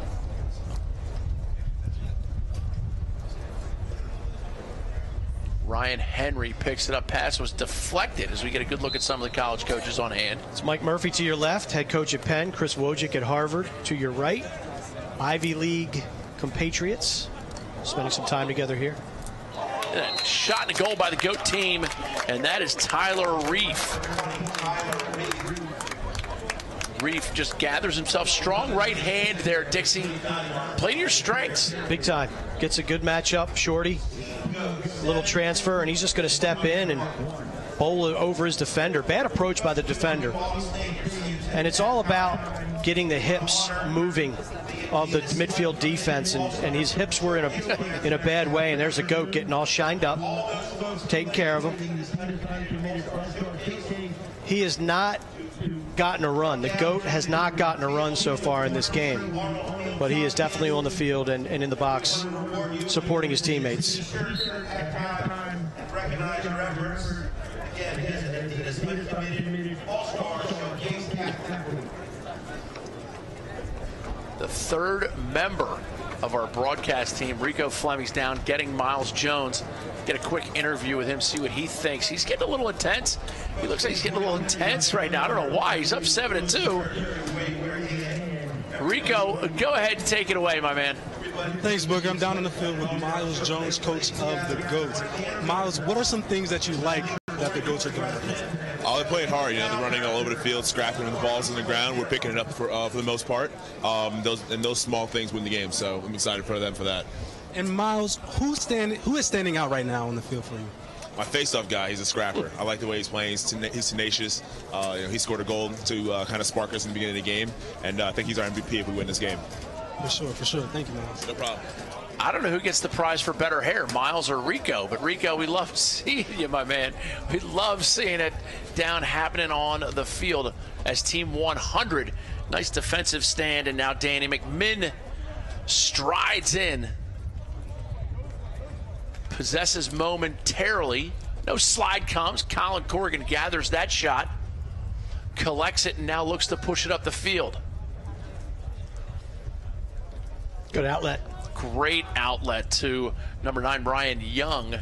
S1: Ryan Henry picks it up. Pass was deflected, as we get a good look at some of the college coaches on hand.
S2: It's Mike Murphy to your left, head coach at Penn. Chris Wojcik at Harvard to your right. Ivy League compatriots spending some time together here.
S1: And a shot and a goal by the GOAT team, and that is Tyler Reef. Reef just gathers himself. Strong right hand there, Dixie. Play to your strengths.
S2: Big time. Gets a good matchup, shorty. Little transfer, and he's just going to step in and bowl it over his defender. Bad approach by the defender. And it's all about getting the hips moving of the midfield defense, and his hips were in a bad way, and there's a GOAT getting all shined up, taking care of him. He has not gotten a run. The GOAT has not gotten a run so far in this game, but he is definitely on the field and in the box supporting his teammates.
S1: The third member of our broadcast team, Rico Fleming's down, getting Miles Jones. Get a quick interview with him, see what he thinks. He's getting a little intense. He looks like he's getting a little intense right now. I don't know why. He's up 7-2. Rico, go ahead and take it away, my man.
S4: Thanks, Booker. I'm down in the field with Miles Jones, coach of the GOATs. Miles, what are some things that you like that the GOATs are doing?
S3: They're playing hard. They're running all over the field, scrapping with the balls on the ground. We're picking it up for the most part. Those small things win the game. So I'm excited for them for that.
S4: And Miles, who is standing out right now on the field for you?
S3: My face-off guy, he's a scrapper. I like the way he's playing. He's tenacious. He scored a goal to kind of spark us in the beginning of the game, and I think he's our MVP if we win this game.
S4: For sure. Thank you, Miles.
S3: No problem.
S1: I don't know who gets the prize for better hair, Miles or Rico, but Rico, we love seeing you, my man. We love seeing it down happening on the field as Team 100. Nice defensive stand, and now Danny McMinn strides in. Possesses momentarily. No slide comes. Colin Corrigan gathers that shot. Collects it and now looks to push it up the field.
S2: Good outlet.
S1: Great outlet to number 9, Brian Young.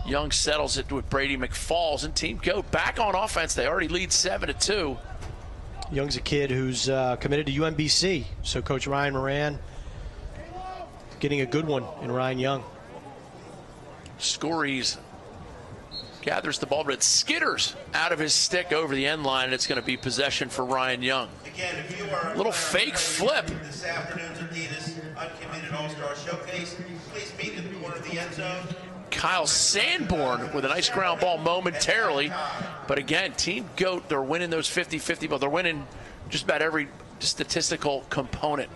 S1: Young settles it with Brady McFalls, and Team GOAT back on offense. They already lead 7-2.
S2: Young's a kid who's committed to UMBC, so Coach Ryan Moran getting a good one in Ryan Young.
S1: Scories gathers the ball, but it skitters out of his stick over the end line, and it's going to be possession for Ryan Young. Little fake flip.
S5: This afternoon's Adidas Uncommitted All-Star Showcase. Please meet in the corner of the end zone.
S1: Kyle Sanborn with a nice ground ball momentarily. But again, Team GOAT, they're winning those 50-50, but they're winning just about every statistical component.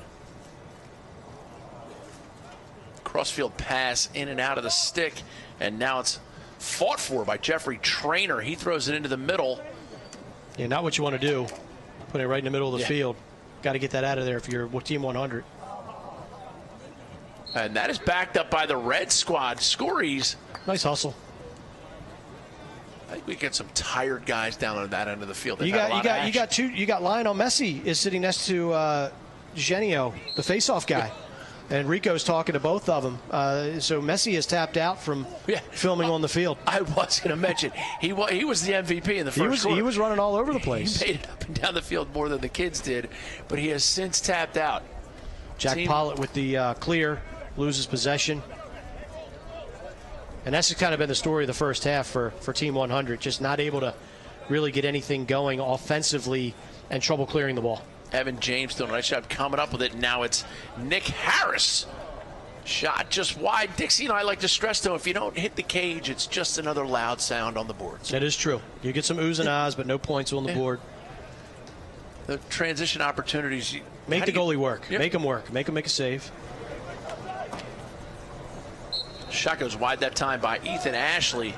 S1: Crossfield pass in and out of the stick, and now it's fought for by Jeffrey Trainer. He throws it into the middle.
S2: Yeah, not what you want to do. Put it right in the middle of the field. Got to get that out of there if you're Team 100.
S1: And that is backed up by the red squad. Scories.
S2: Nice hustle.
S1: I think we get some tired guys down on that end of the field.
S2: You got Lionel Messi is sitting next to Genio, the face-off guy. And Rico's talking to both of them. So Messi is tapped out from filming on the field.
S1: I was going to mention, he was the MVP in the first quarter.
S2: He was running all over the place.
S1: He made it up and down the field more than the kids did, but he has since tapped out.
S2: Jack Pollitt with the clear, loses possession. And that's kind of been the story of the first half for Team 100, just not able to really get anything going offensively and trouble clearing the ball.
S1: Evan James doing a nice job coming up with it. Now it's Nick Harris. Shot just wide. Dixie and I like to stress, though, if you don't hit the cage, it's just another loud sound on the boards.
S2: That is true. You get some oohs and ahs, but no points on the board.
S1: The transition opportunities.
S2: Make the goalie work.
S1: Yep.
S2: Make him work. Make him make a save.
S1: Shot goes wide that time by Ethan Ashley.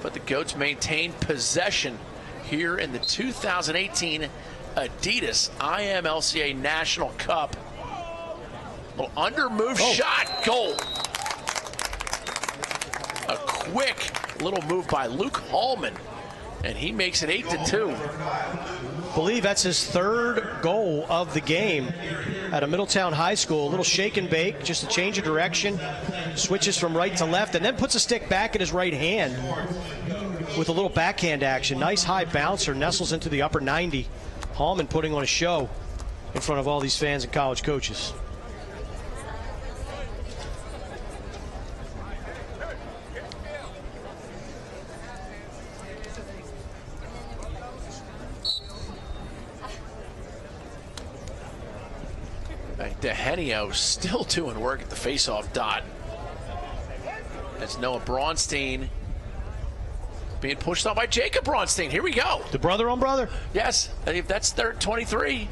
S1: But the Goats maintain possession here in the 2018 Adidas IMLCA National Cup. Little under move shot, goal. A quick little move by Luke Hallman, and he makes it 8-2.
S2: I believe that's his third goal of the game at a Middletown high school. A little shake and bake, just a change of direction, switches from right to left, and then puts a stick back in his right hand with a little backhand action. Nice high bouncer, nestles into the upper 90. Hallman putting on a show in front of all these fans and college coaches.
S1: DeHenio still doing work at the face-off dot. That's Noah Braunstein being pushed on by Jacob Braunstein. Here we go.
S2: The brother on brother.
S1: Yes, that's third 23,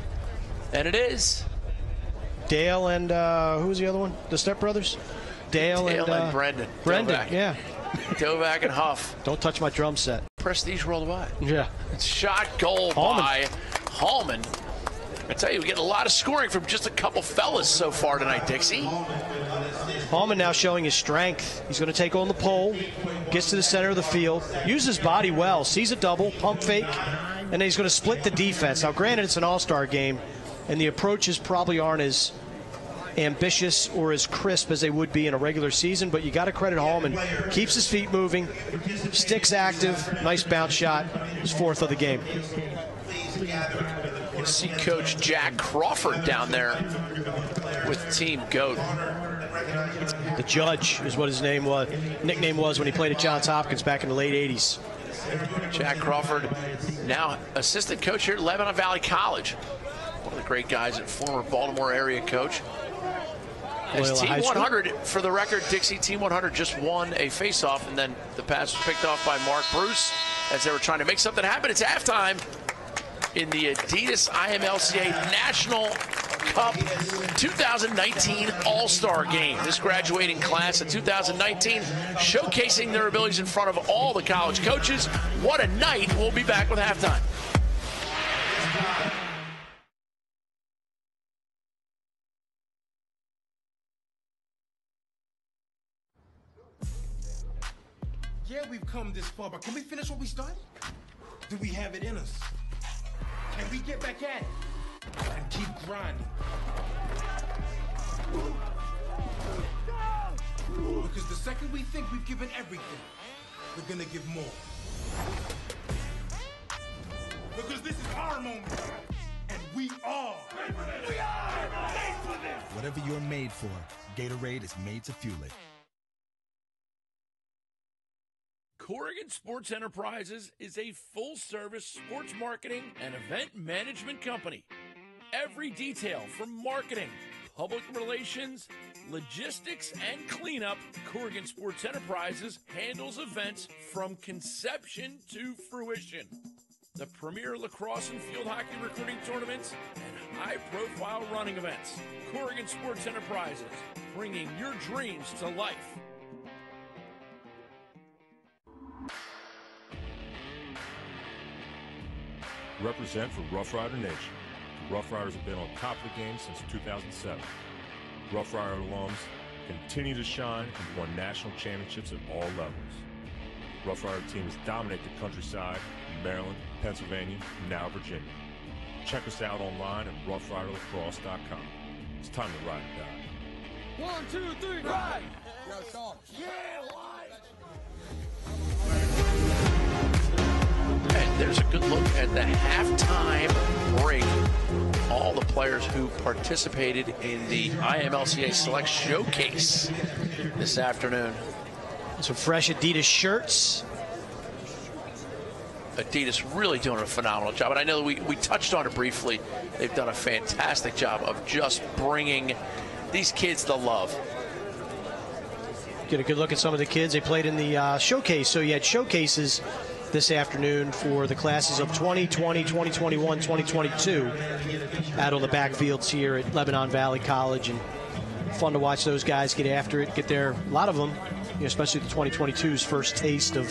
S1: and it is.
S2: Dale and who was the other one? The stepbrothers? Dale and
S1: Brendan.
S2: Brendan,
S1: Dovak.
S2: yeah.
S1: Dovak and Huff.
S2: Don't touch my drum set.
S1: Prestige worldwide.
S2: Yeah.
S1: Shot goal by Hallman. I tell you, we get a lot of scoring from just a couple fellas so far tonight, Dixie.
S2: Hallman now showing his strength. He's going to take on the pole, gets to the center of the field, uses his body well, sees a double, pump fake, and then he's going to split the defense. Now, granted, it's an all-star game, and the approaches probably aren't as ambitious or as crisp as they would be in a regular season, but you got to credit Hallman. Keeps his feet moving, sticks active, nice bounce shot, his fourth of the game.
S1: See Coach Jack Crawford down there with Team GOAT.
S2: The Judge is what his nickname was when he played at Johns Hopkins back in the late 80s.
S1: Jack Crawford, now assistant coach here at Lebanon Valley College. One of the great guys and former Baltimore area coach. As Team 100, for the record, Dixie, Team 100 just won a face-off, and then the pass was picked off by Mark Bruce as they were trying to make something happen. It's halftime in the Adidas IMLCA National Cup 2019 All-Star Game. This graduating class of 2019 showcasing their abilities in front of all the college coaches. What a night. We'll be back with halftime.
S5: Yeah, we've come this far, but can we finish what we started? Do we have it in us? Can we get back at it and keep grinding? Because the second we think we've given everything, we're gonna give more. Because this is our moment, and we are. We are made for this.
S6: Whatever you're made for, Gatorade is made to fuel it.
S1: Corrigan Sports Enterprises is a full-service sports marketing and event management company. Every detail from marketing, public relations, logistics, and cleanup, Corrigan Sports Enterprises handles events from conception to fruition. The premier lacrosse and field hockey recruiting tournaments and high-profile running events. Corrigan Sports Enterprises, bringing your dreams to life.
S7: Represent for Rough Rider Nation. The Rough Riders have been on top of the game since 2007. Rough Rider alums continue to shine and won national championships at all levels. Rough Rider teams dominate the countryside in Maryland, Pennsylvania, and now Virginia. Check us out online at roughriderlacrosse.com. It's time to ride or die.
S8: 1, 2, 3, ride!
S5: Yo, Sean.
S1: And there's a good look at the halftime break. All the players who participated in the IMLCA Select Showcase this afternoon.
S2: Some fresh Adidas shirts.
S1: Adidas really doing a phenomenal job. And I know we touched on it briefly. They've done a fantastic job of just bringing these kids the love.
S2: Get a good look at some of the kids. They played in the showcase. So you had showcases this afternoon for the classes of 2020, 2021, 2022 out on the backfields here at Lebanon Valley College. And fun to watch those guys get after it, get there. A lot of them, especially the 2022's first taste of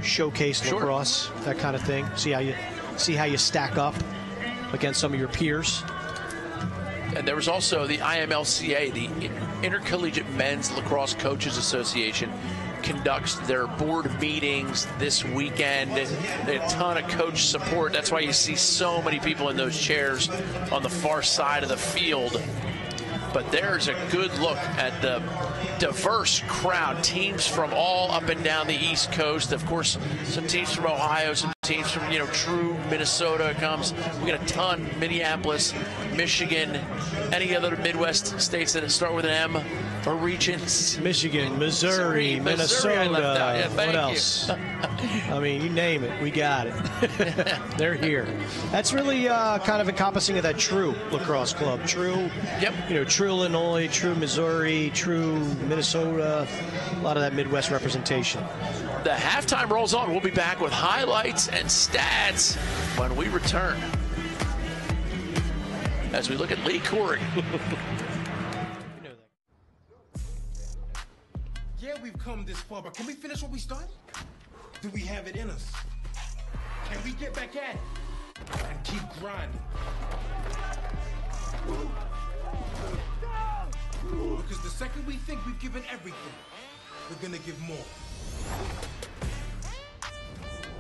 S2: showcase lacrosse, that kind of thing. See how you stack up against some of your peers.
S1: And there was also the IMLCA, the Intercollegiate Men's Lacrosse Coaches Association, conducts their board meetings this weekend. They had a ton of coach support. That's why you see so many people in those chairs on the far side of the field. But there's a good look at the diverse crowd, teams from all up and down the East Coast. Of course, some teams from Ohio, some teams from, true Minnesota comes. We got a ton, Minneapolis, Michigan, any other Midwest states that start with an M or regions.
S2: Michigan, Missouri, Minnesota.
S1: I left out. Yeah,
S2: what else? I mean, you name it, we got it. They're here. That's really kind of encompassing of that true lacrosse club. True, true Illinois, true Missouri, true Minnesota. A lot of that Midwest representation.
S1: The halftime rolls on. We'll be back with highlights and stats when we return. As we look at Lee Corrigan.
S5: Yeah, we've come this far, but can we finish what we started? Do we have it in us? Can we get back at it and keep grinding? Because the second we think we've given everything, we're gonna give more.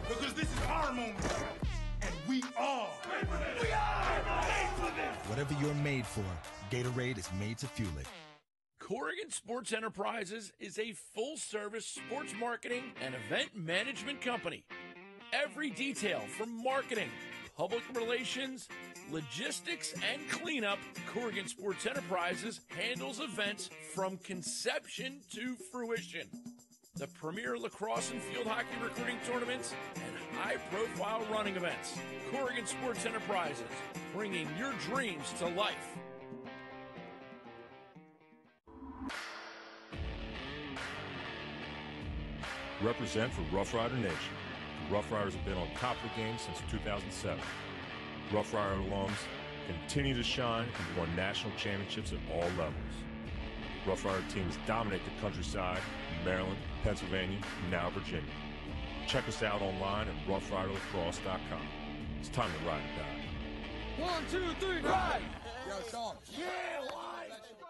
S5: Because this is our moment, and we are. We are made for this.
S6: Whatever you're made for, Gatorade is made to fuel it.
S1: Corrigan Sports Enterprises is a full-service sports marketing and event management company. Every detail from marketing, public relations, logistics, and cleanup, Corrigan Sports Enterprises handles events from conception to fruition. The premier lacrosse and field hockey recruiting tournaments and high-profile running events. Corrigan Sports Enterprises, bringing your dreams to life.
S7: Represent for Rough Rider Nation. The Rough Riders have been on top of the game since 2007. Rough Rider alums continue to shine and won national championships at all levels. Rough Rider teams dominate the countryside in Maryland, Pennsylvania, and now Virginia. Check us out online at roughriderlacrosse.com. It's time to ride or die.
S8: 1, 2, 3, ride!
S5: Yo, Sean.
S8: Yeah, ride!
S5: Let's go.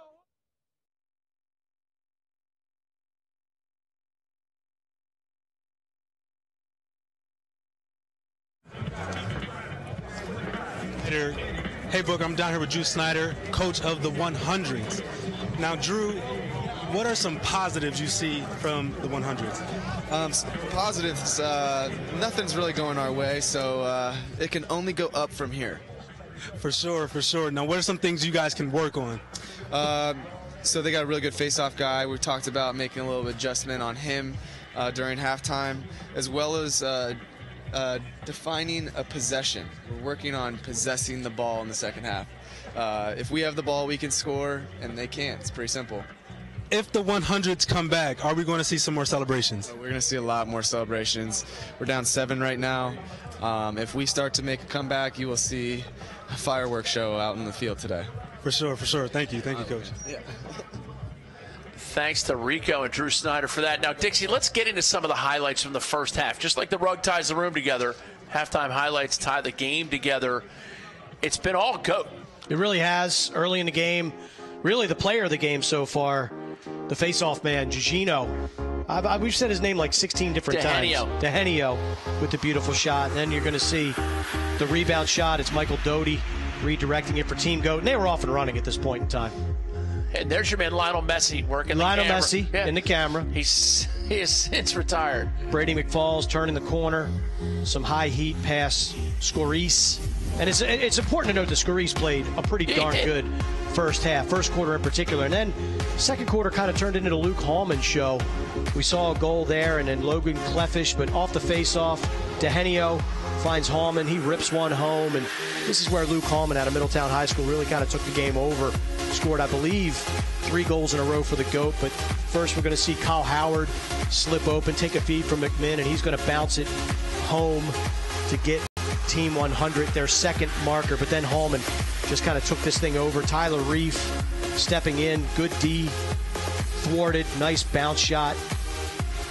S4: Hey, Brooke, I'm down here with Drew Snyder, coach of the 100s. Now, Drew, what are some positives you see from the 100s?
S9: Positives, nothing's really going our way, so it can only go up from here.
S4: For sure, for sure. Now, what are some things you guys can work on?
S9: So they got a really good face-off guy. We talked about making a little adjustment on him during halftime, as well as defining a possession. We're working on possessing the ball in the second half. If we have the ball, we can score, and they can't. It's pretty simple.
S4: If the 100s come back, are we going to see some more celebrations?
S9: We're going to see a lot more celebrations. We're down 7 right now. If we start to make a comeback, you will see a fireworks show out in the field today.
S4: For sure, for sure. Thank you, Coach.
S9: Yeah.
S1: Thanks to Rico and Drew Snyder for that. Now, Dixie, let's get into some of the highlights from the first half. Just like the rug ties the room together, halftime highlights tie the game together. It's been all GOAT.
S2: It really has. Early in the game, really the player of the game so far, the face-off man, Gigino. We've said his name like 16 different times. Dehenio with the beautiful shot. And then you're going to see the rebound shot. It's Michael Doty redirecting it for Team GOAT. And they were off and running at this point in time.
S1: And there's your man Lionel Messi working the camera.
S2: Lionel Messi in the camera.
S1: He is since retired.
S2: Brady McFalls turning the corner. Some high heat pass. Scorice. And it's important to note that Scorice played a pretty darn good first half, first quarter in particular. And then second quarter kind of turned into the Luke Hallman show. We saw a goal there, and then Logan Cleffish, but off the face-off, Dehenio finds Hallman. He rips one home, and this is where Luke Hallman out of Middletown High School really kind of took the game over. Scored, I believe, 3 goals in a row for the GOAT. But first we're going to see Kyle Howard slip open, take a feed from McMinn, and he's going to bounce it home to get Team 100 their second marker. But then Hallman just kind of took this thing over. Tyler Reef stepping in, good D, thwarted, nice bounce shot.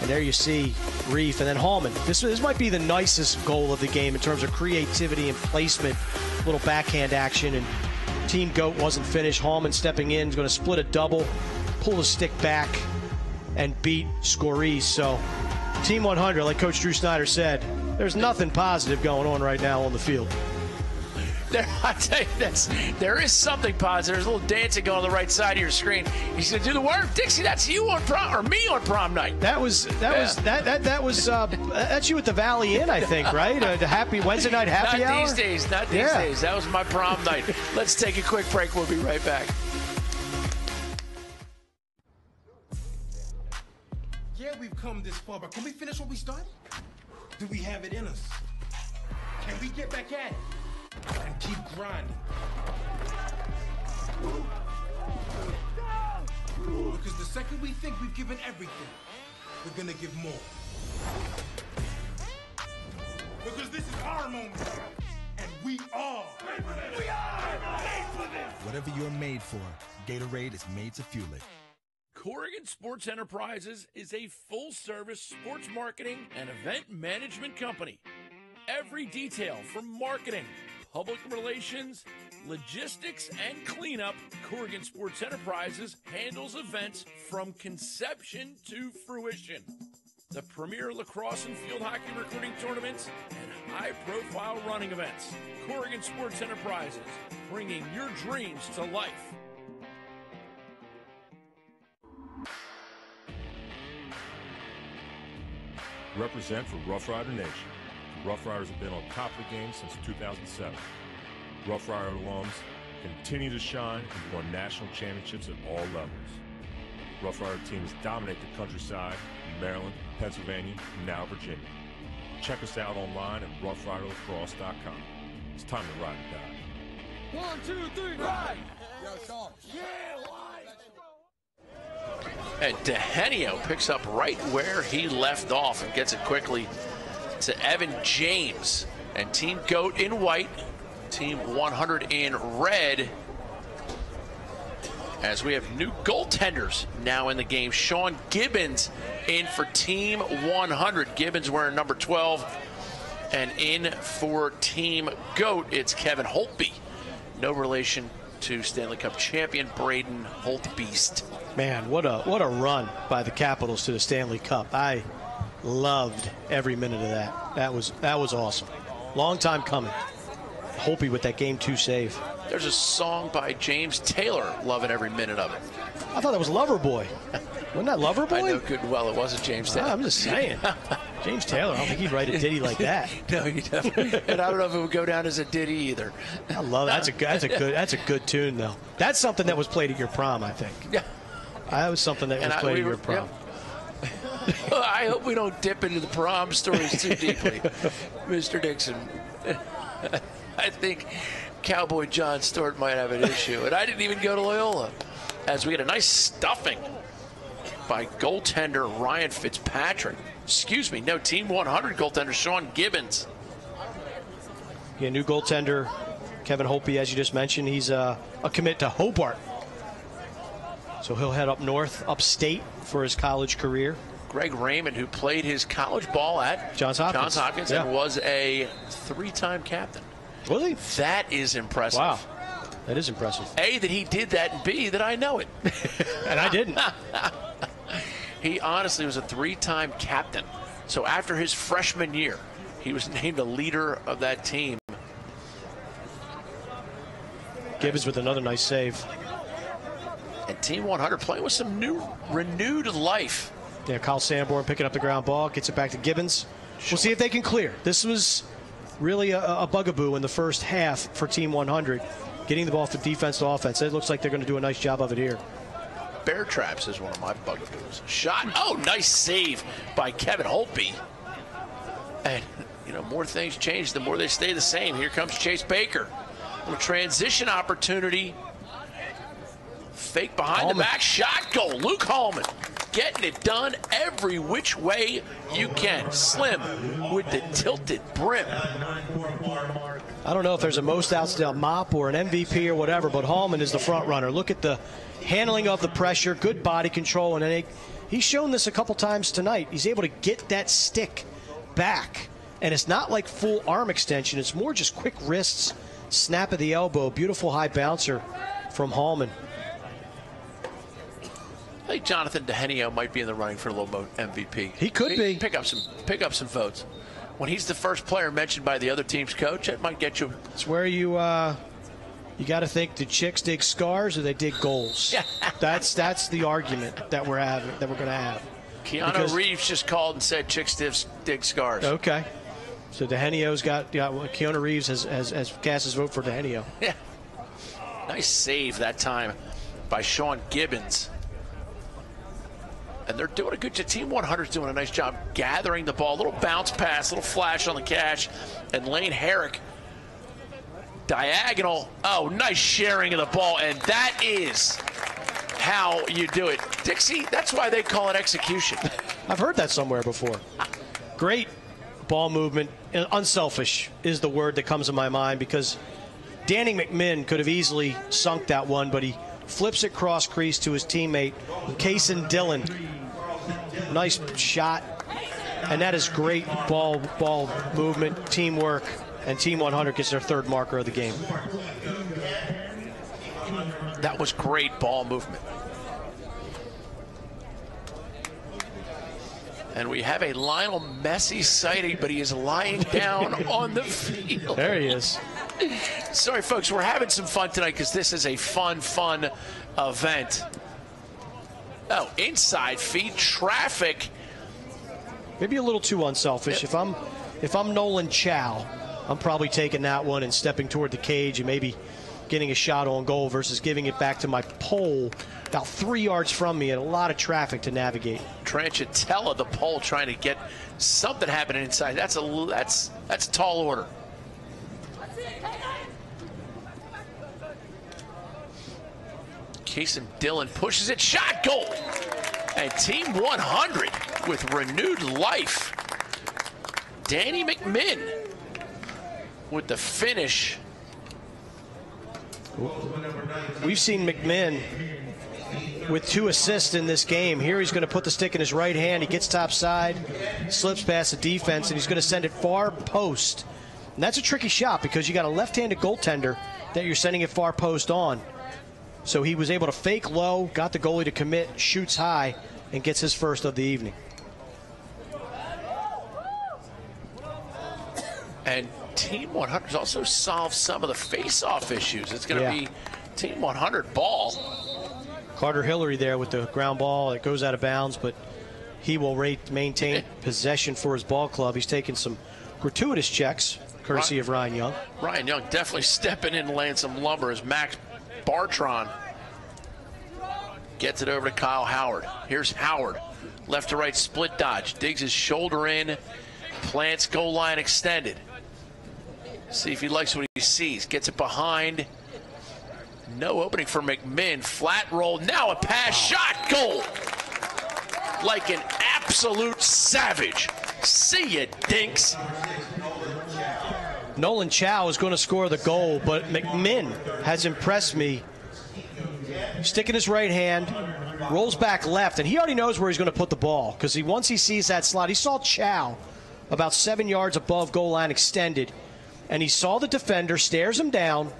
S2: And there you see Reef, and then Hallman. This might be the nicest goal of the game in terms of creativity and placement. Little backhand action, and Team GOAT wasn't finished. Hallman stepping in, is going to split a double, pull the stick back, and beat Scorice. So Team 100, like Coach Drew Snyder said, there's nothing positive going on right now on the field.
S1: I tell you, there is something positive. There's a little dancing going on the right side of your screen. He's going to do the work. Dixie, that's you on prom, or me on prom night.
S2: That's you at the Valley Inn, I think, right? The happy Wednesday night happy hour.
S1: Not these days. That was my prom night. Let's take a quick break. We'll be right back.
S5: Yeah, we've come this far, but can we finish what we started? Do we have it in us? Can we get back at it and keep grinding? Because the second we think we've given everything, we're gonna give more. Because this is our moment, and we are. We are made for this.
S6: Whatever you're made for, Gatorade is made to fuel it.
S1: Corrigan Sports Enterprises is a full-service sports marketing and event management company. Every detail from marketing, public relations, logistics, and cleanup, Corrigan Sports Enterprises handles events from conception to fruition. The premier lacrosse and field hockey recruiting tournaments and high-profile running events. Corrigan Sports Enterprises, bringing your dreams to life.
S7: Represent for Rough Rider Nation. The Rough Riders have been on top of the game since 2007. Rough Rider alums continue to shine and won national championships at all levels. Rough Rider teams dominate the countryside in Maryland, Pennsylvania, and now Virginia. Check us out online at roughriderlacrosse.com. It's time to ride or die.
S8: 1, 2, 3, ride! Yo, Sean. Yeah,
S1: And Dehenio picks up right where he left off and gets it quickly to Evan James. And Team GOAT in white, Team 100 in red. As we have new goaltenders now in the game. Sean Gibbons in for Team 100. Gibbons wearing number 12. And in for Team GOAT, it's Kevin Holtby. No relation to Stanley Cup champion Braden Holtbeast.
S2: Man, what a run by the Capitals to the Stanley Cup. I loved every minute of that. That was awesome. Long time coming. Holtby with that Game 2 save.
S1: There's a song by James Taylor, loving every minute of it.
S2: I thought that was Loverboy. Wasn't that Loverboy?
S1: I know good and well it wasn't James Taylor.
S2: I'm just saying. James Taylor, I don't think he'd write a ditty like that.
S1: No, he doesn't. And I don't know if it would go down as a ditty either.
S2: I love it. That's a good tune, though. That's something that was played at your prom, I think.
S1: Yeah.
S2: That was something that was played at your prom.
S1: Yeah. I hope we don't dip into the prom stories too deeply, Mr. DIxon. I think Cowboy John Stewart might have an issue. And I didn't even go to Loyola, as we get a nice stuffing by goaltender Ryan Fitzpatrick. Excuse me, no, Team 100 goaltender Sean Gibbons.
S2: Yeah, new goaltender Kevin Holtby, as you just mentioned, he's a commit to Hobart. So he'll head up north, upstate, for his college career.
S1: Greg Raymond, who played his college ball at
S2: Johns Hopkins,
S1: and was a 3-time captain.
S2: Was he?
S1: That is impressive.
S2: Wow, that is impressive.
S1: A, that he did that, and B, that I know it.
S2: And I didn't.
S1: He honestly was a 3-time captain. So after his freshman year, he was named a leader of that team.
S2: Gibbons with another nice save.
S1: And Team 100 playing with some renewed life.
S2: Yeah, Kyle Sanborn picking up the ground ball, gets it back to Gibbons. We'll see if they can clear. This was really a bugaboo in the first half for Team 100, getting the ball from defense to offense. It looks like they're going to do a nice job of it here.
S1: Bear traps is one of my bugaboos. Shot. Oh, nice save by Kevin Holtby. And, you know, more things change, the more they stay the same. Here comes Chase Baker. A transition opportunity. Fake behind the back. Shot goal. Luke Hallman getting it done every which way you can. Slim with the tilted brim.
S2: I don't know if there's a most outstanding mop or an MVP or whatever, but Hallman is the front runner. Look at the handling of the pressure, good body control, and he's shown this a couple times tonight. He's able to get that stick back, and it's not like full arm extension. It's more just quick wrists, snap of the elbow, beautiful high bouncer from Hallman.
S1: I think Jonathan DeHenio might be in the running for a little MVP.
S2: He could be.
S1: Pick up some votes. When he's the first player mentioned by the other team's coach, that might get you.
S2: It's where you got to think: did chicks dig scars or they dig goals? That's the argument that we're going to have.
S1: Keanu Reeves just called and said chicks dig scars.
S2: Okay, so DeHenio's got Keanu Reeves has cast his vote for DeHenio.
S1: Yeah, nice save that time by Sean Gibbons. And they're doing a good job. Team 100's doing a nice job gathering the ball. A little bounce pass, a little flash on the catch. And Lane Herrick, diagonal. Oh, nice sharing of the ball. And that is how you do it. Dixie, that's why they call it execution.
S2: I've heard that somewhere before. Great ball movement. Unselfish is the word that comes to my mind, because Danny McMinn could have easily sunk that one, but he flips it cross crease to his teammate, Kaysen Dillon. Nice shot, and that is great ball movement, teamwork, and Team 100 gets their third marker of the game.
S1: That was great ball movement. And we have a Lionel Messi sighting, but he is lying down on the field.
S2: There he is.
S1: Sorry, folks, we're having some fun tonight because this is a fun event. Oh, inside feed traffic.
S2: Maybe a little too unselfish. If I'm Nolan Chow, I'm probably taking that one and stepping toward the cage and maybe getting a shot on goal versus giving it back to my pole about 3 yards from me and a lot of traffic to navigate.
S1: Tranchitella, the pole, trying to get something happening inside. That's a tall order. Kaysen Dillon pushes it, shot, goal. And Team 100 with renewed life. Danny McMinn with the finish.
S2: We've seen McMinn with 2 assists in this game. Here he's going to put the stick in his right hand. He gets topside, slips past the defense, and he's going to send it far post. And that's a tricky shot because you got a left-handed goaltender that you're sending it far post on. So he was able to fake low, got the goalie to commit, shoots high, and gets his first of the evening.
S1: And Team 100's also solved some of the face-off issues. It's going to be Team 100 ball.
S2: Carter Hillary there with the ground ball. It goes out of bounds, but he will maintain possession for his ball club. He's taking some gratuitous checks, courtesy of Ryan Young.
S1: Ryan Young definitely stepping in and laying some lumber as Max Bartron gets it over to Kyle Howard. Here's Howard Left to right split dodge. Digs his shoulder in. Plants goal line extended. See if he likes what he sees. Gets it behind. No opening for McMinn. Flat roll. Now a pass. Shot. Goal. Like an absolute savage. See ya, Dinks.
S2: Nolan Chow is going to score the goal, but McMinn has impressed me. Sticking his right hand, rolls back left, and he already knows where he's going to put the ball because once he sees that slot, he saw Chow about 7 yards above goal line extended, and he saw the defender, stares him down,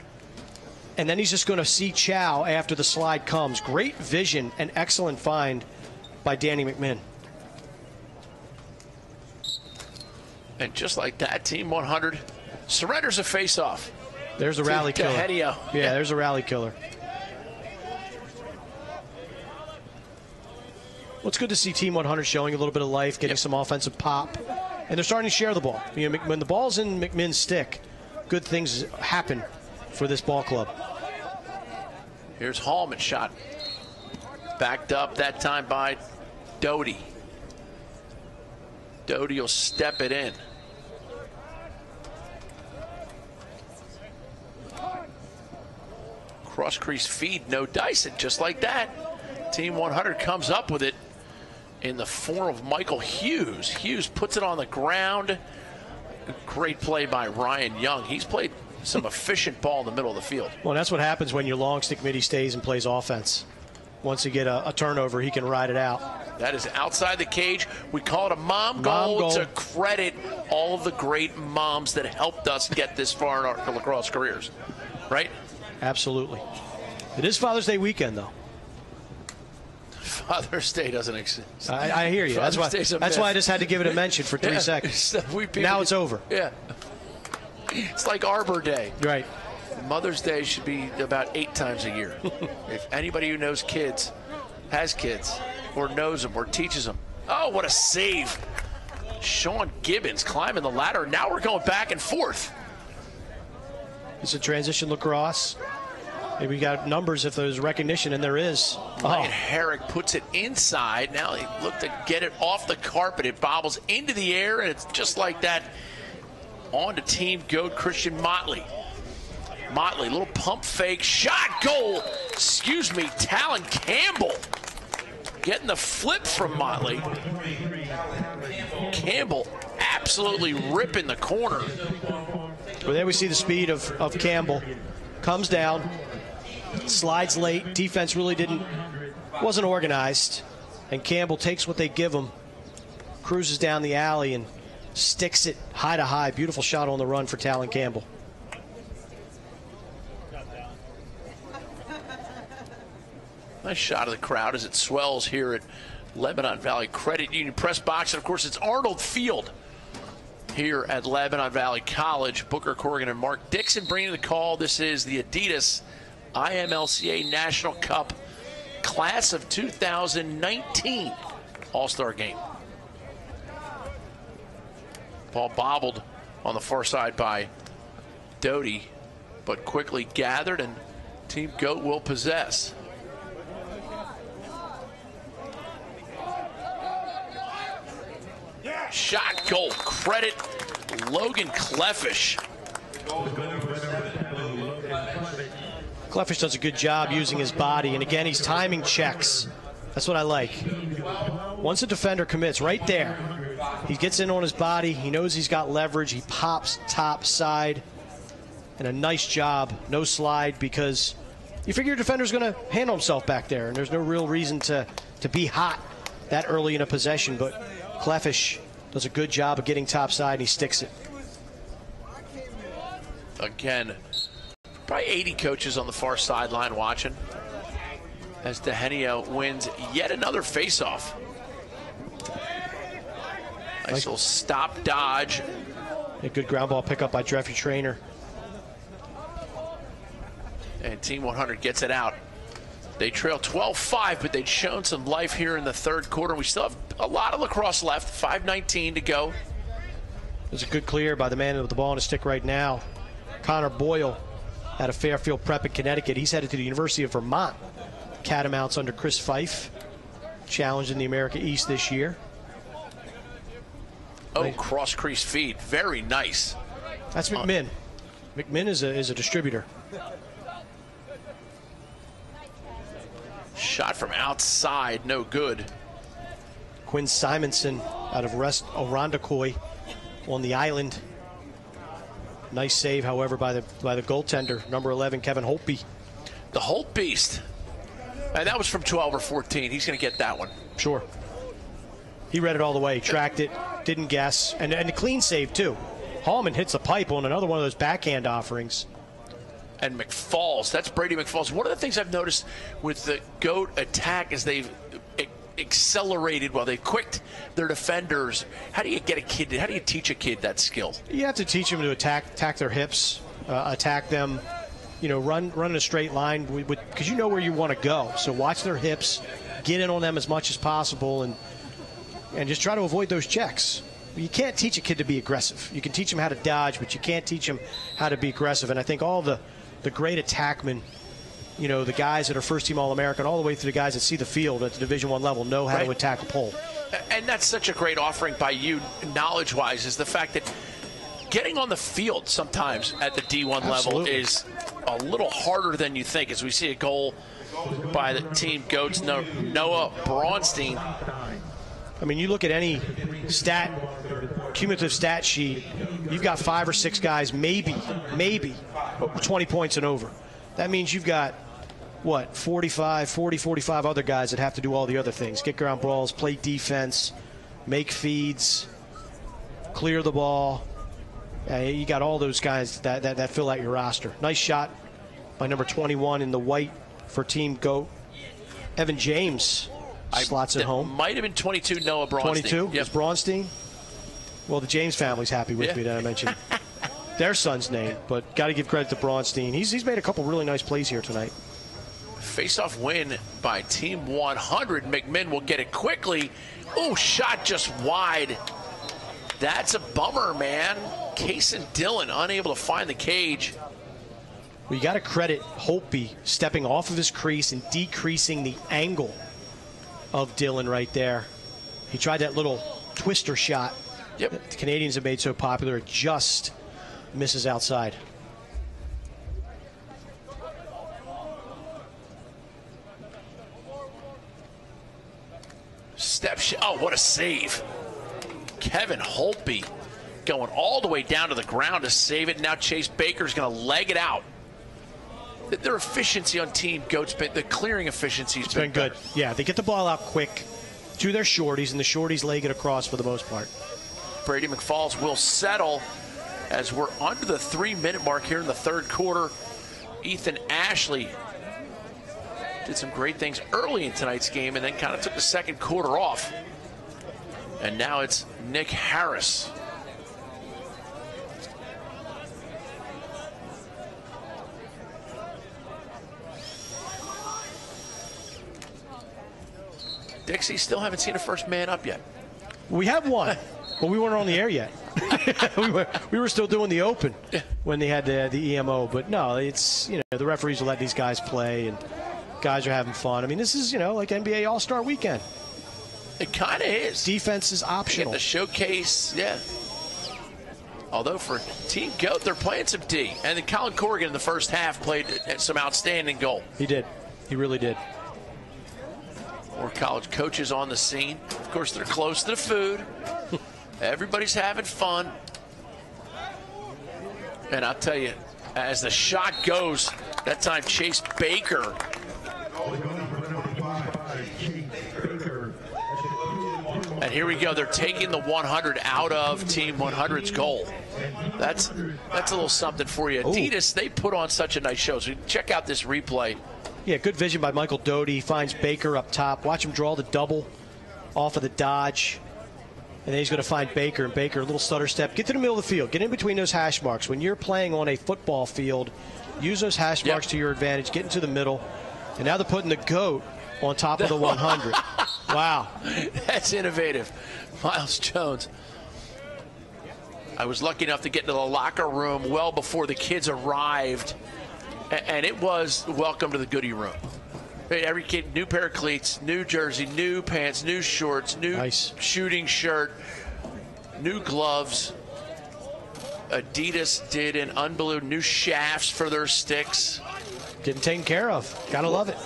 S2: and then he's just going to see Chow after the slide comes. Great vision and excellent find by Danny McMinn.
S1: And just like that, Team 100 surrenders a face-off.
S2: There's a rally killer.
S1: Henio.
S2: Yeah, there's a rally killer. Well, it's good to see Team 100 showing a little bit of life, getting some offensive pop, and they're starting to share the ball. You know, when the ball's in McMinn's stick, good things happen for this ball club.
S1: Here's Hallman shot. Backed up that time by Doty. Doty will step it in. Cross crease feed, no DIxon, just like that. Team 100 comes up with it in the form of Michael Hughes. Hughes puts it on the ground. Great play by Ryan Young. He's played some efficient ball in the middle of the field.
S2: Well, that's what happens when your long stick midi stays and plays offense. Once you get a turnover, he can ride it out.
S1: That is outside the cage. We call it a mom goal to credit all of the great moms that helped us get this far in our lacrosse careers. Right?
S2: Absolutely. It is Father's Day weekend, though.
S1: Father's Day doesn't exist.
S2: I hear you. That's why I just had to give it a mention for 3 seconds. Now it's over.
S1: Yeah. It's like Arbor Day.
S2: Right.
S1: Mother's Day should be about 8 times a year. If anybody who knows kids, has kids, or knows them, or teaches them. Oh, what a save. Sean Gibbons climbing the ladder. Now we're going back and forth.
S2: It's a transition lacrosse. Maybe we got numbers if there's recognition, and there is.
S1: Ryan Herrick puts it inside. Now they look to get it off the carpet. It bobbles into the air, and it's just like that. On to Team Goat, Christian Motley. Motley, little pump fake, shot, goal. Excuse me, Talon Campbell. Getting the flip from Motley. Campbell absolutely ripping the corner.
S2: Well, there we see the speed of Campbell. Comes down, slides late. Defense really wasn't organized. And Campbell takes what they give him, cruises down the alley, and sticks it high to high. Beautiful shot on the run for Talon Campbell.
S1: Nice shot of the crowd as it swells here at Lebanon Valley Credit Union press box. And, of course, it's Arnold Field here at Lebanon Valley College. Booker Corrigan and Mark DIxon bringing the call. This is the Adidas IMLCA National Cup Class of 2019 All-Star Game. Ball bobbled on the far side by Doty, but quickly gathered, and Team Goat will possess. Shot, goal, credit Logan Cleffish.
S2: Cleffish does a good job using his body, and again, he's timing checks. That's what I like. Once a defender commits, right there, he gets in on his body, he knows he's got leverage, he pops top side, and a nice job, no slide, because you figure your defender's going to handle himself back there, and there's no real reason to be hot that early in a possession, but Cleffish does a good job of getting top side, and he sticks it.
S1: Again, probably 80 coaches on the far sideline watching as Dehenio wins yet another faceoff. Nice little stop dodge.
S2: A good ground ball pickup by Jeffrey Trainer.
S1: And Team 100 gets it out. They trail 12-5, but they'd shown some life here in the third quarter. We still have a lot of lacrosse left, 5:19 to go.
S2: There's a good clear by the man with the ball on his stick right now. Connor Boyle out of Fairfield Prep in Connecticut. He's headed to the University of Vermont. Catamounts under Chris Fife. challenged in the America East this year.
S1: Oh, cross crease feed. Very nice.
S2: That's McMinn. McMinn is a distributor.
S1: Shot from outside, no good.
S2: Quinn Simonson out of Orondacoy on the island. Nice save, however, by the goaltender, number 11, Kevin Holtby.
S1: The Holt Beast. And that was from 12 or 14. He's going to get that one.
S2: Sure. He read it all the way, tracked it, didn't guess, and a clean save, too. Hallman hits the pipe on another one of those backhand offerings.
S1: And McFalls, that's Brady McFalls. One of the things I've noticed with the GOAT attack is they've accelerated, they've quicked their defenders. How do you teach a kid that skill?
S2: You have to teach them to attack their hips, attack them, run in a straight line, because you know where you want to go. So watch their hips, get in on them as much as possible, and just try to avoid those checks. You can't teach a kid to be aggressive. You can teach them how to dodge, but you can't teach them how to be aggressive. And I think all the great attackmen, the guys that are first-team All-American, all the way through the guys that see the field at the Division I level, know how to attack a pole.
S1: And that's such a great offering by you, knowledge-wise, is the fact that getting on the field sometimes at the D1 level is a little harder than you think. As we see a goal by the team GOATs, Noah Braunstein.
S2: I mean, you look at any cumulative stat sheet, you've got 5 or 6 guys, maybe 20 points and over. That means you've got, 45 other guys that have to do all the other things. Get ground balls, play defense, make feeds, clear the ball. You got all those guys that fill out your roster. Nice shot by number 21 in the white for Team GOAT. Evan James slots it home.
S1: Might have been 22, Noah Braunstein.
S2: 22?
S1: Yep.
S2: Is Braunstein? Well, the James family's happy with me that I mentioned their son's name, but got to give credit to Braunstein. He's made a couple really nice plays here tonight.
S1: Face-off win by Team 100. McMinn will get it quickly. Oh, shot just wide. That's a bummer, man. Case and Dillon unable to find the cage.
S2: Well, you got to credit Holtby stepping off of his crease and decreasing the angle of Dillon right there. He tried that little twister shot that the Canadians have made so popular. It just misses outside.
S1: Oh, what a save. Kevin Holtby going all the way down to the ground to save it. Now Chase Baker's going to leg it out. Their efficiency on Team GOAT's the clearing efficiency has been
S2: good. Yeah, they get the ball out quick to their shorties, and the shorties leg it across for the most part.
S1: Brady McFalls will settle as we're under the 3-minute mark here in the third quarter. Ethan Ashley did some great things early in tonight's game and then kind of took the second quarter off. And now it's Nick Harris. Dixie, still haven't seen a first man up yet.
S2: We have one, but we weren't on the air yet. we were still doing the open when they had the EMO. But no, it's, the referees will let these guys play, and guys are having fun. I mean, this is, like NBA All-Star Weekend.
S1: It kind of is.
S2: Defense is optional.
S1: The showcase, yeah. Although for Team GOAT, they're playing some D. And then Colin Corrigan in the first half played some outstanding goal.
S2: He did. He really did.
S1: More college coaches on the scene. Of course, they're close to the food. Everybody's having fun. And I'll tell you, as the shot goes, that time Chase Baker. And here we go. They're taking the 100 out of Team 100's goal. That's a little something for you. Adidas, they put on such a nice show. So check out this replay.
S2: Yeah, good vision by Michael Doty. He finds Baker up top. Watch him draw the double off of the dodge. And then he's going to find Baker. And Baker, a little stutter step. Get to the middle of the field. Get in between those hash marks. When you're playing on a football field, use those hash marks to your advantage. Get into the middle. And now they're putting the GOAT on top of the 100. Wow.
S1: That's innovative. Miles Jones. I was lucky enough to get into the locker room well before the kids arrived. And it was welcome to the goodie room. Hey, every kid, new pair of cleats, new jersey, new pants, new shorts, new shooting shirt, new gloves. Adidas did an unbelievable new shafts for their sticks.
S2: Getting taken care of. Gotta love it.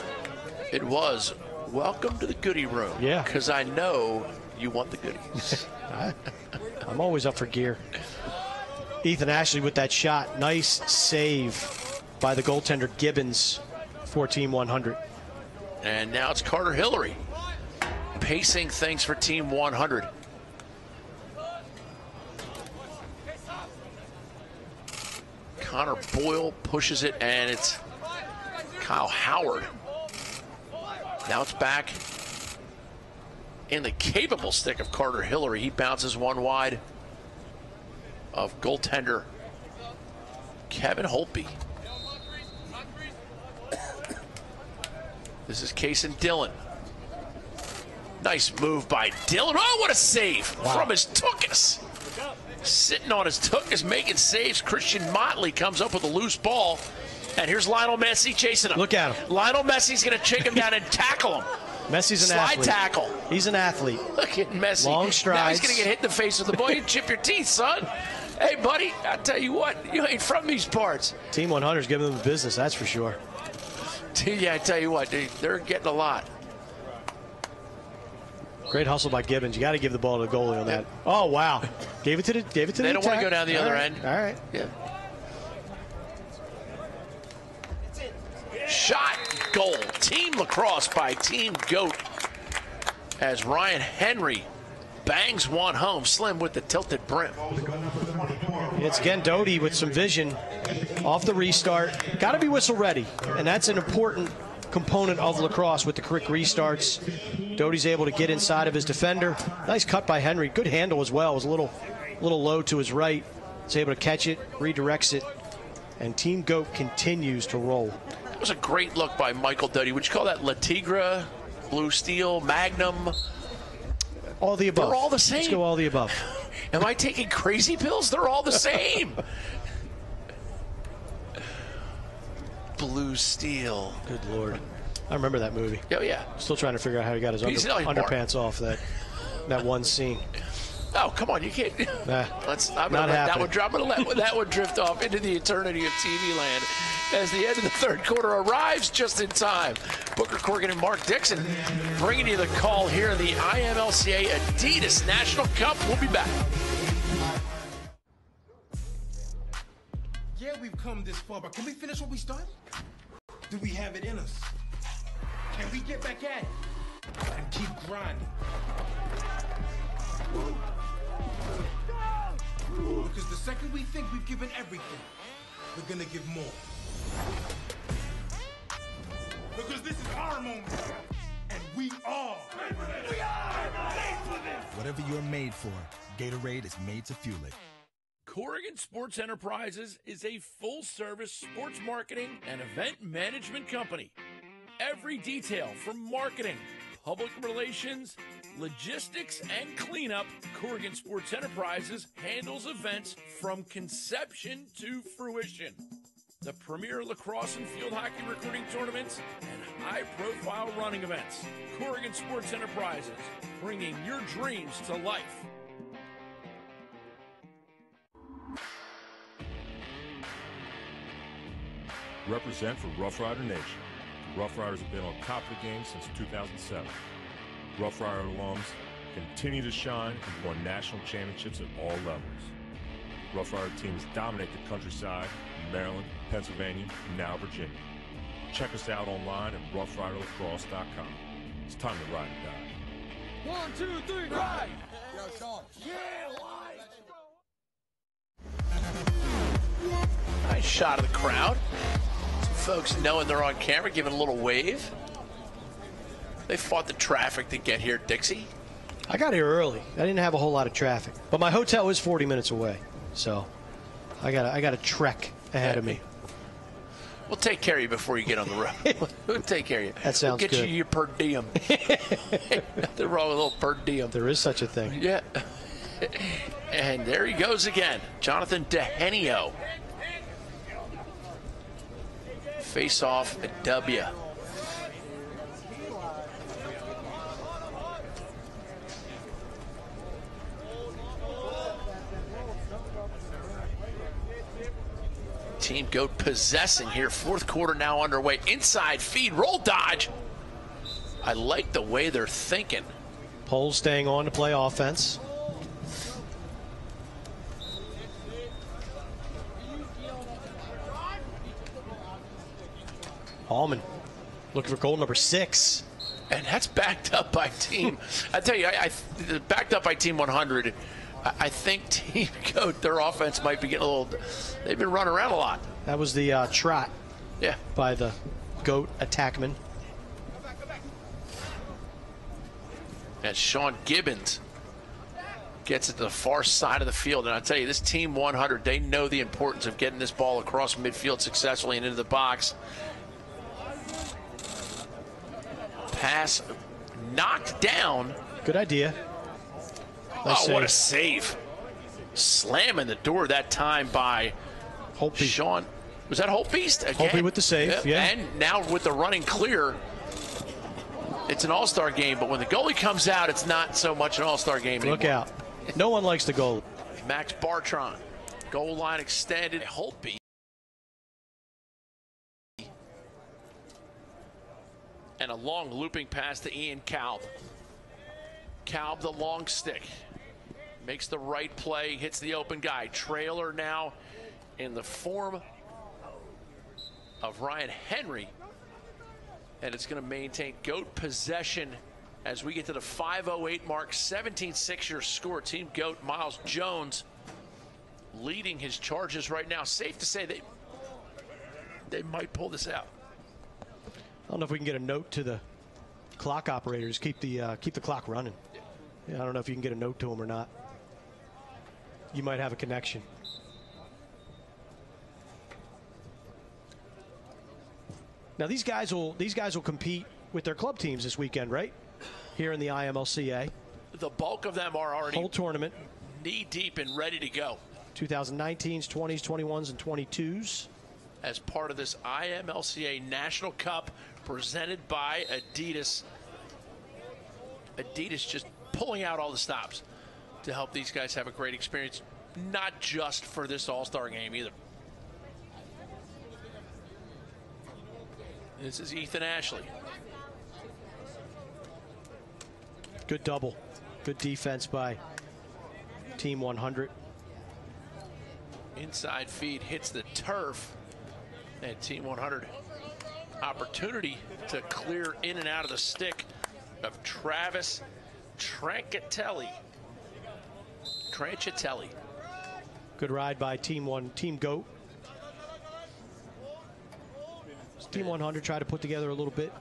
S1: It was. Welcome to the goodie room.
S2: Yeah.
S1: Because I know you want the goodies.
S2: I'm always up for gear. Ethan Ashley with that shot. Nice save by the goaltender Gibbons for Team 100.
S1: And now it's Carter Hillary pacing things for Team 100. Connor Boyle pushes it, and it's Kyle Howard. Now it's back in the capable stick of Carter Hillary. He bounces one wide of goaltender Kevin Holtby. This is Kaysen Dillon. Nice move by Dillon. Oh, what a save from his tuchus. Sitting on his tuchus, making saves. Christian Motley comes up with a loose ball. And here's Lionel Messi chasing him.
S2: Look at him.
S1: Lionel Messi's going to check him down and tackle him.
S2: Messi's an athlete.
S1: Slide tackle.
S2: He's an athlete.
S1: Look at Messi.
S2: Long strides.
S1: Now he's going to get hit in the face with the ball. You chip your teeth, son. Hey, buddy, I tell you what, you ain't from these parts.
S2: Team 100's giving them the business, that's for sure.
S1: Yeah, I tell you what, they're getting a lot.
S2: Great hustle by Gibbons. You got to give the ball to the goalie on that. Oh wow, gave it to the
S1: They don't want to go down the other end.
S2: All right.
S1: Yeah. Shot, goal. Team lacrosse by Team Goat as Ryan Henry bangs one home. Slim with the tilted brim.
S2: It's again Doty with some vision off the restart. Got to be whistle ready, and that's an important component of lacrosse with the quick restarts. Doty's able to get inside of his defender. Nice cut by Henry. Good handle as well. It was a little low to his right. He's able to catch it, redirects it, and Team Goat continues to roll.
S1: It was a great look by Michael Doty. Would you call that La Tigre, Blue Steel, Magnum?
S2: All the above.
S1: They're all the same.
S2: Let's go all the above.
S1: Am I taking crazy pills? They're all the same. Blue Steel.
S2: Good Lord. I remember that movie.
S1: Oh, yeah.
S2: Still trying to figure out how he got his underpants off that one scene.
S1: Oh, come on, you can't. I'm gonna let that one drop. I'm going to let that one drift off into the eternity of TV land as the end of the third quarter arrives just in time. Booker Corrigan and Mark DIxon bringing you the call here in the IMLCA Adidas National Cup. We'll be back.
S5: Yeah, we've come this far, but can we finish what we started? Do we have it in us? Can we get back at it and keep grinding? Because the second we think we've given everything, we're gonna give more. Because this is our moment, and we are. We are made for this.
S6: Whatever you're made for, Gatorade is made to fuel it.
S1: Corrigan Sports Enterprises is a full-service sports marketing and event management company. Every detail from marketing, public relations, logistics, and cleanup, Corrigan Sports Enterprises handles events from conception to fruition. The premier lacrosse and field hockey recruiting tournaments and high-profile running events. Corrigan Sports Enterprises, bringing your dreams to life.
S7: Represent for Rough Rider Nation. The Rough Riders have been on top of the game since 2007. Rough Rider alums continue to shine and won national championships at all levels. Rough Rider teams dominate the countryside in Maryland, Pennsylvania, and now Virginia. Check us out online at roughriderlacrosse.com. It's time to ride or die.
S8: 1, 2, 3, ride! Yo, Sean. Yeah,
S1: Nice shot of the crowd. Some folks knowing they're on camera, giving a little wave. They fought the traffic to get here, Dixie.
S2: I got here early. I didn't have a whole lot of traffic, but my hotel is 40 minutes away, so I got a trek ahead of me.
S1: We'll take care of you before you get on the road. We'll take care of you.
S2: That sounds
S1: good. We'll get
S2: good.
S1: you your per diem. Nothing wrong with a little per diem.
S2: There is such a thing.
S1: Yeah. And there he goes again. Jonathan DeHenio. Face off at W. Team Goat possessing here. Fourth quarter now underway. Inside feed, roll dodge. I like the way they're thinking.
S2: Poles staying on to play offense. Hallman looking for goal number 6.
S1: And that's backed up by team. I tell you, backed up by Team 100. I think Team Goat, their offense might be getting a little. They've been running around a lot.
S2: That was the trot.
S1: Yeah.
S2: By the Goat attackman.
S1: And Sean Gibbons gets it to the far side of the field. And I tell you, this Team 100, they know the importance of getting this ball across midfield successfully and into the box. Pass knocked down.
S2: Good idea.
S1: Nice save. What a save. Slamming the door that time by
S2: Holtby.
S1: Sean. Was that Holtbeast?
S2: Holtby with the save, yeah.
S1: And now with the running clear, it's an all-star game, but when the goalie comes out, it's not so much an all-star game anymore.
S2: Look out. No one likes the goal.
S1: Max Bartron, goal line extended. Holtby. And a long looping pass to Ian Kalb. Kalb, the long stick. Makes the right play, hits the open guy. Trailer now in the form of Ryan Henry. And it's going to maintain Goat possession as we get to the 5:08 mark. 17-6 your score. Team Goat, Miles Jones leading his charges right now. Safe to say they might pull this out.
S2: I don't know if we can get a note to the clock operators. Keep the clock running. Yeah, I don't know if you can get a note to them or not. You might have a connection. Now these guys will compete with their club teams this weekend, right? Here in the IMLCA.
S1: The bulk of them are already
S2: whole tournament,
S1: knee deep and ready to go.
S2: 2019s, 20s, 21s, and 22s.
S1: As part of this IMLCA National Cup presented by Adidas. Adidas just pulling out all the stops to help these guys have a great experience, not just for this all-star game either. This is Ethan Ashley.
S2: Good double. Good defense by Team 100.
S1: Inside feed hits the turf. And Team 100 opportunity to clear in and out of the stick of Travis Trancatelli.
S2: Good ride by Team Goat. Team 100 try to put together a little bit.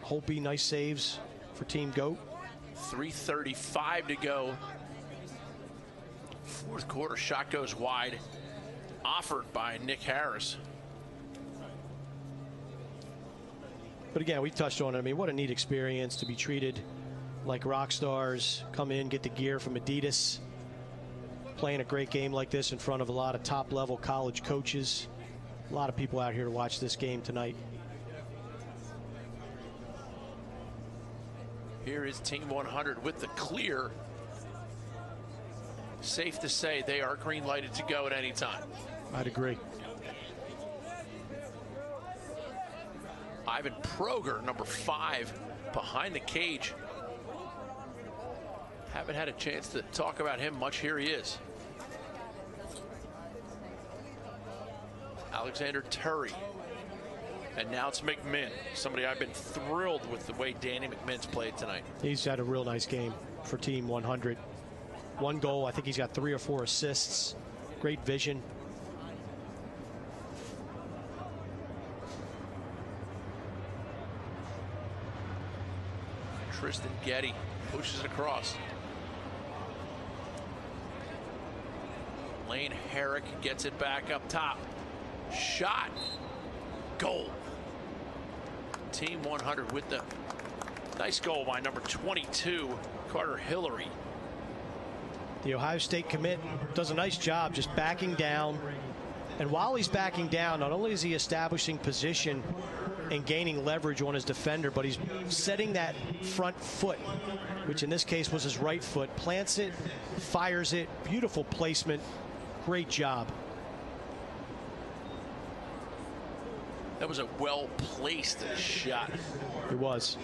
S2: Holtby, nice saves for Team Goat.
S1: 3:35 to go. Fourth quarter, shot goes wide. Offered by Nick Harris.
S2: But again, we touched on it. I mean, what a neat experience to be treated like rock stars. Come in, get the gear from Adidas. Playing a great game like this in front of a lot of top-level college coaches. A lot of people out here to watch this game tonight.
S1: Here is Team 100 with the clear. Safe to say they are green-lighted to go at any time.
S2: I'd agree.
S1: Ivan Proger, number 5, behind the cage. Haven't had a chance to talk about him much. Here he is. Alexander Turry. And now it's McMinn, somebody I've been thrilled with the way Danny McMinn's played tonight.
S2: He's had a real nice game for Team 100. 1 goal. I think he's got 3 or 4 assists. Great vision.
S1: Tristan Getty pushes it across. Lane Herrick gets it back up top. Shot. Goal. Team 100 with the nice goal by number 22, Carter Hillary.
S2: The Ohio State commit does a nice job just backing down. And while he's backing down, not only is he establishing position and gaining leverage on his defender, but he's setting that front foot, which in this case was his right foot, plants it, fires it, beautiful placement, great job.
S1: That was a well-placed shot.
S2: It was.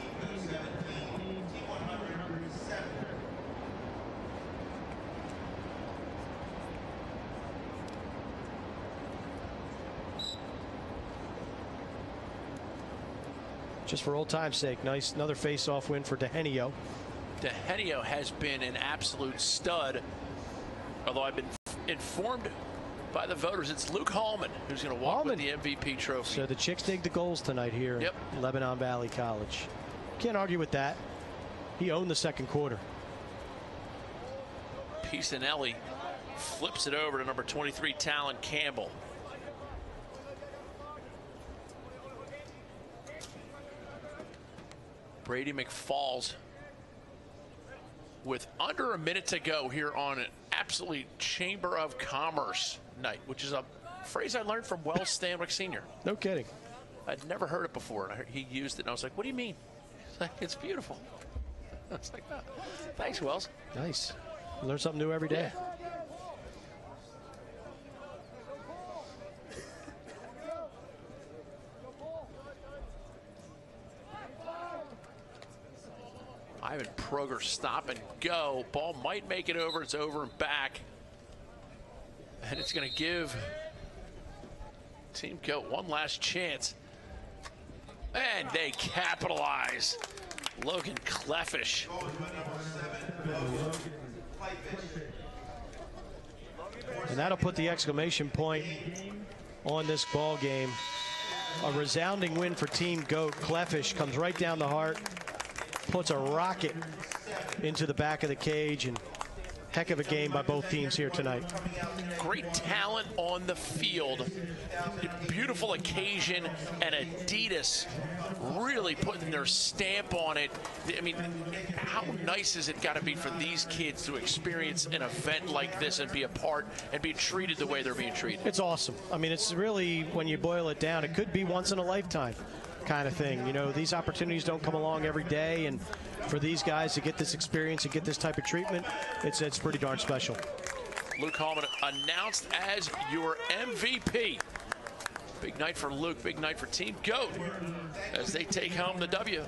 S2: Just for old time's sake, nice another face-off win for Dehenio.
S1: Dehenio has been an absolute stud, although I've been informed by the voters it's Luke Hallman who's going to walk with the MVP trophy.
S2: So the Chicks dig the goals tonight here at Lebanon Valley College. Can't argue with that. He owned the second quarter.
S1: Pisanelli flips it over to number 23, Talon Campbell. Brady McFalls with under a minute to go here on an absolutely Chamber of Commerce night, which is a phrase I learned from Wells Stanwyck Sr.
S2: No kidding.
S1: I'd never heard it before, and I heard he used it, and I was like, what do you mean? He's like, it's beautiful. I was like, oh, thanks, Wells.
S2: Nice. Learn something new every day.
S1: Ivan Proger stop and go. Ball might make it over. It's over and back. And it's going to give Team Goat one last chance. And they capitalize. Logan Cleffish.
S2: And that'll put the exclamation point on this ball game. A resounding win for Team Goat. Cleffish comes right down the heart, puts a rocket into the back of the cage, and heck of a game by both teams here tonight.
S1: Great talent on the field. Beautiful occasion, and Adidas really putting their stamp on it. I mean, how nice is it got to be for these kids to experience an event like this and be a part and be treated the way they're being treated?
S2: It's awesome. I mean, it's really, when you boil it down, it could be once in a lifetime kind of thing. You know, these opportunities don't come along every day, and for these guys to get this experience and get this type of treatment, it's pretty darn special.
S1: Luke Hallman announced as your MVP. Big night for Luke, big night for Team Goat as they take home the W.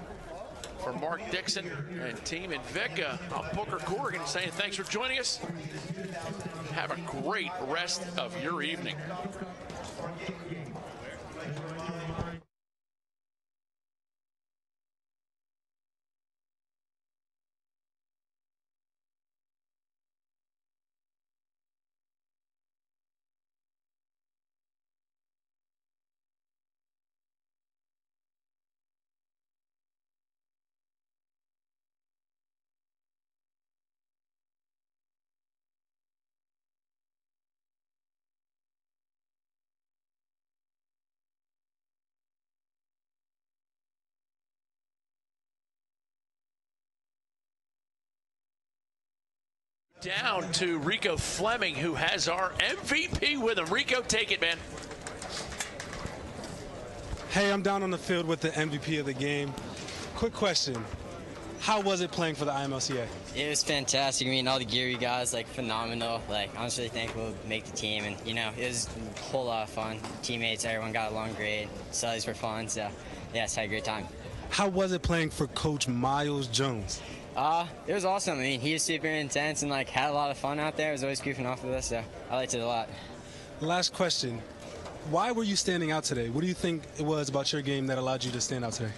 S1: For Mark DIxon and Team IMLCA, I'm Booker Corrigan saying thanks for joining us. Have a great rest of your evening. Down to Rico Fleming, who has our MVP with him. Rico, take it, man.
S4: Hey, I'm down on the field with the MVP of the game. Quick question. How was it playing for the IMLCA?
S10: It was fantastic. I mean, all the Geary guys, like, phenomenal. Like, I'm just really thankful to make the team. And, you know, it was a whole lot of fun. Teammates, everyone got along great. Studies were fun. So, yeah, it's had a great time.
S4: How was it playing for Coach Miles Jones?
S10: It was awesome. I mean, he was super intense and, like, had a lot of fun out there. He was always goofing off with us, so I liked it a lot.
S4: Last question. Why were you standing out today? What do you think it was about your game that allowed you to stand out today?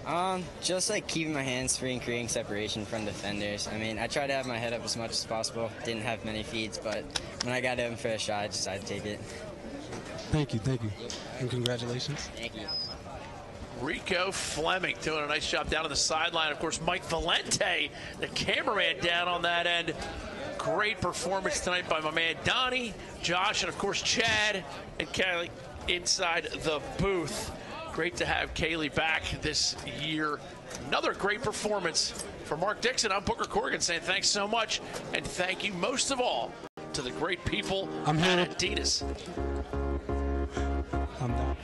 S10: Just like keeping my hands free and creating separation from defenders. I mean, I tried to have my head up as much as possible. Didn't have many feeds, but when I got open for a shot, I decided to take it.
S4: Thank you, and congratulations.
S10: Thank you.
S1: Rico Fleming doing a nice job down on the sideline. Of course, Mike Valente, the cameraman down on that end. Great performance tonight by my man Donnie, Josh, and of course Chad and Kaylee inside the booth. Great to have Kaylee back this year. Another great performance for Mark DIxon. I'm Booker Corrigan saying thanks so much, and thank you most of all to the great people at Adidas.
S4: I'm done.